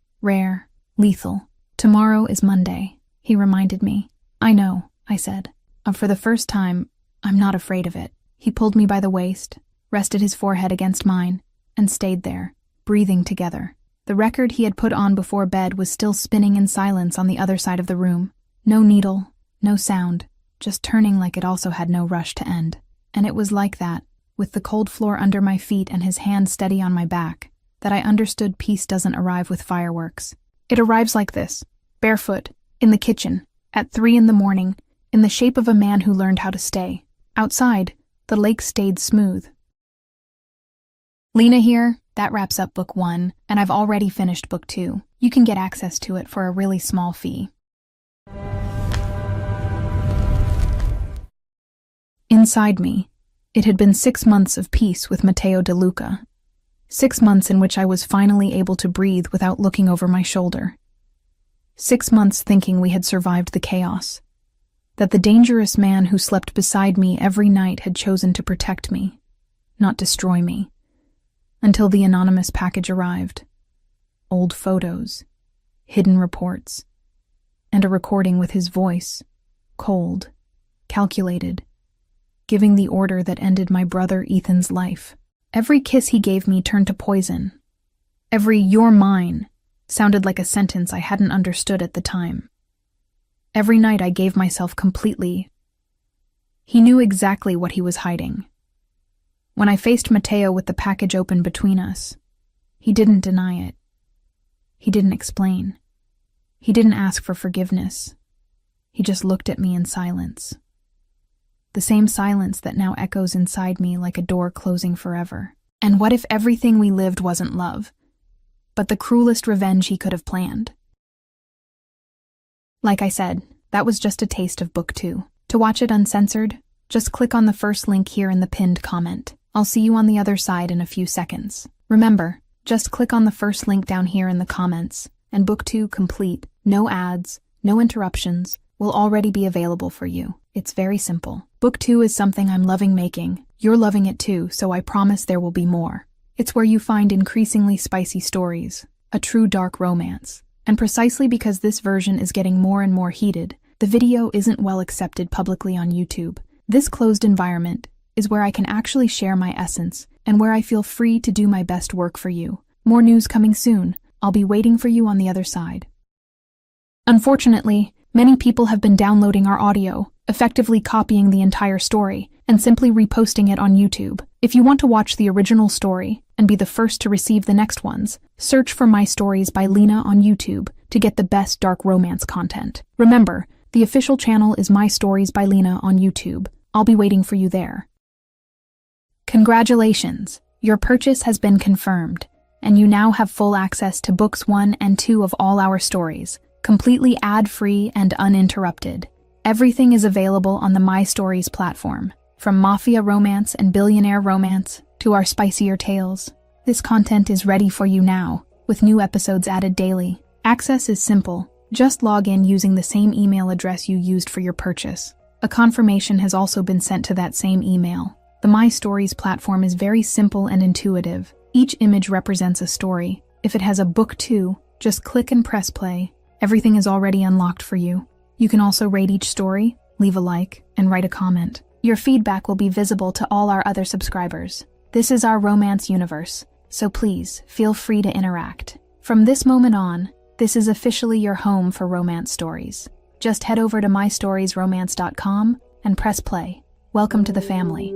rare, lethal. Tomorrow is Monday," he reminded me. "I know," I said. For the first time, I'm not afraid of it." He pulled me by the waist, rested his forehead against mine, and stayed there, breathing together. The record he had put on before bed was still spinning in silence on the other side of the room. No needle, no sound, just turning like it also had no rush to end. And it was like that, with the cold floor under my feet and his hand steady on my back, that I understood peace doesn't arrive with fireworks. It arrives like this, barefoot, in the kitchen, at 3 a.m, in the shape of a man who learned how to stay. Outside, the lake stayed smooth. Lena here. That wraps up Book 1, and I've already finished Book 2. You can get access to it for a really small fee. Inside me, it had been 6 months of peace with Matteo De Luca. 6 months in which I was finally able to breathe without looking over my shoulder. 6 months thinking we had survived the chaos. That the dangerous man who slept beside me every night had chosen to protect me, not destroy me. Until the anonymous package arrived. Old photos, hidden reports, and a recording with his voice, cold, calculated, giving the order that ended my brother Ethan's life. Every kiss he gave me turned to poison. Every "you're mine" sounded like a sentence I hadn't understood at the time. Every night I gave myself completely. He knew exactly what he was hiding. When I faced Matteo with the package open between us, he didn't deny it. He didn't explain. He didn't ask for forgiveness. He just looked at me in silence. The same silence that now echoes inside me like a door closing forever. And what if everything we lived wasn't love, but the cruelest revenge he could have planned? Like I said, that was just a taste of Book 2. To watch it uncensored, just click on the first link here in the pinned comment. I'll see you on the other side in a few seconds. Remember, just click on the first link down here in the comments, and Book 2 complete, no ads, no interruptions, will already be available for you. It's very simple. Book 2 is something I'm loving making. You're loving it too, so I promise there will be more. It's where you find increasingly spicy stories, a true dark romance. And precisely because this version is getting more and more heated, the video isn't well accepted publicly on YouTube. This closed environment is where I can actually share my essence and where I feel free to do my best work for you. More news coming soon. I'll be waiting for you on the other side. Unfortunately, many people have been downloading our audio, effectively copying the entire story, and simply reposting it on YouTube. If you want to watch the original story and be the first to receive the next ones, search for My Stories by Lena on YouTube to get the best dark romance content. Remember, the official channel is My Stories by Lena on YouTube. I'll be waiting for you there. Congratulations! Your purchase has been confirmed, and you now have full access to Books 1 and 2 of all our stories, completely ad-free and uninterrupted. Everything is available on the My Stories platform. From Mafia romance and billionaire romance to our spicier tales, this content is ready for you now, with new episodes added daily. Access is simple. Just log in using the same email address you used for your purchase. A confirmation has also been sent to that same email. The My Stories platform is very simple and intuitive. Each image represents a story. If it has a book too, just click and press play. Everything is already unlocked for you. You can also rate each story, leave a like, and write a comment. Your feedback will be visible to all our other subscribers. This is our romance universe, so please feel free to interact. From this moment on, this is officially your home for romance stories. Just head over to mystoriesromance.com and press play. Welcome to the family.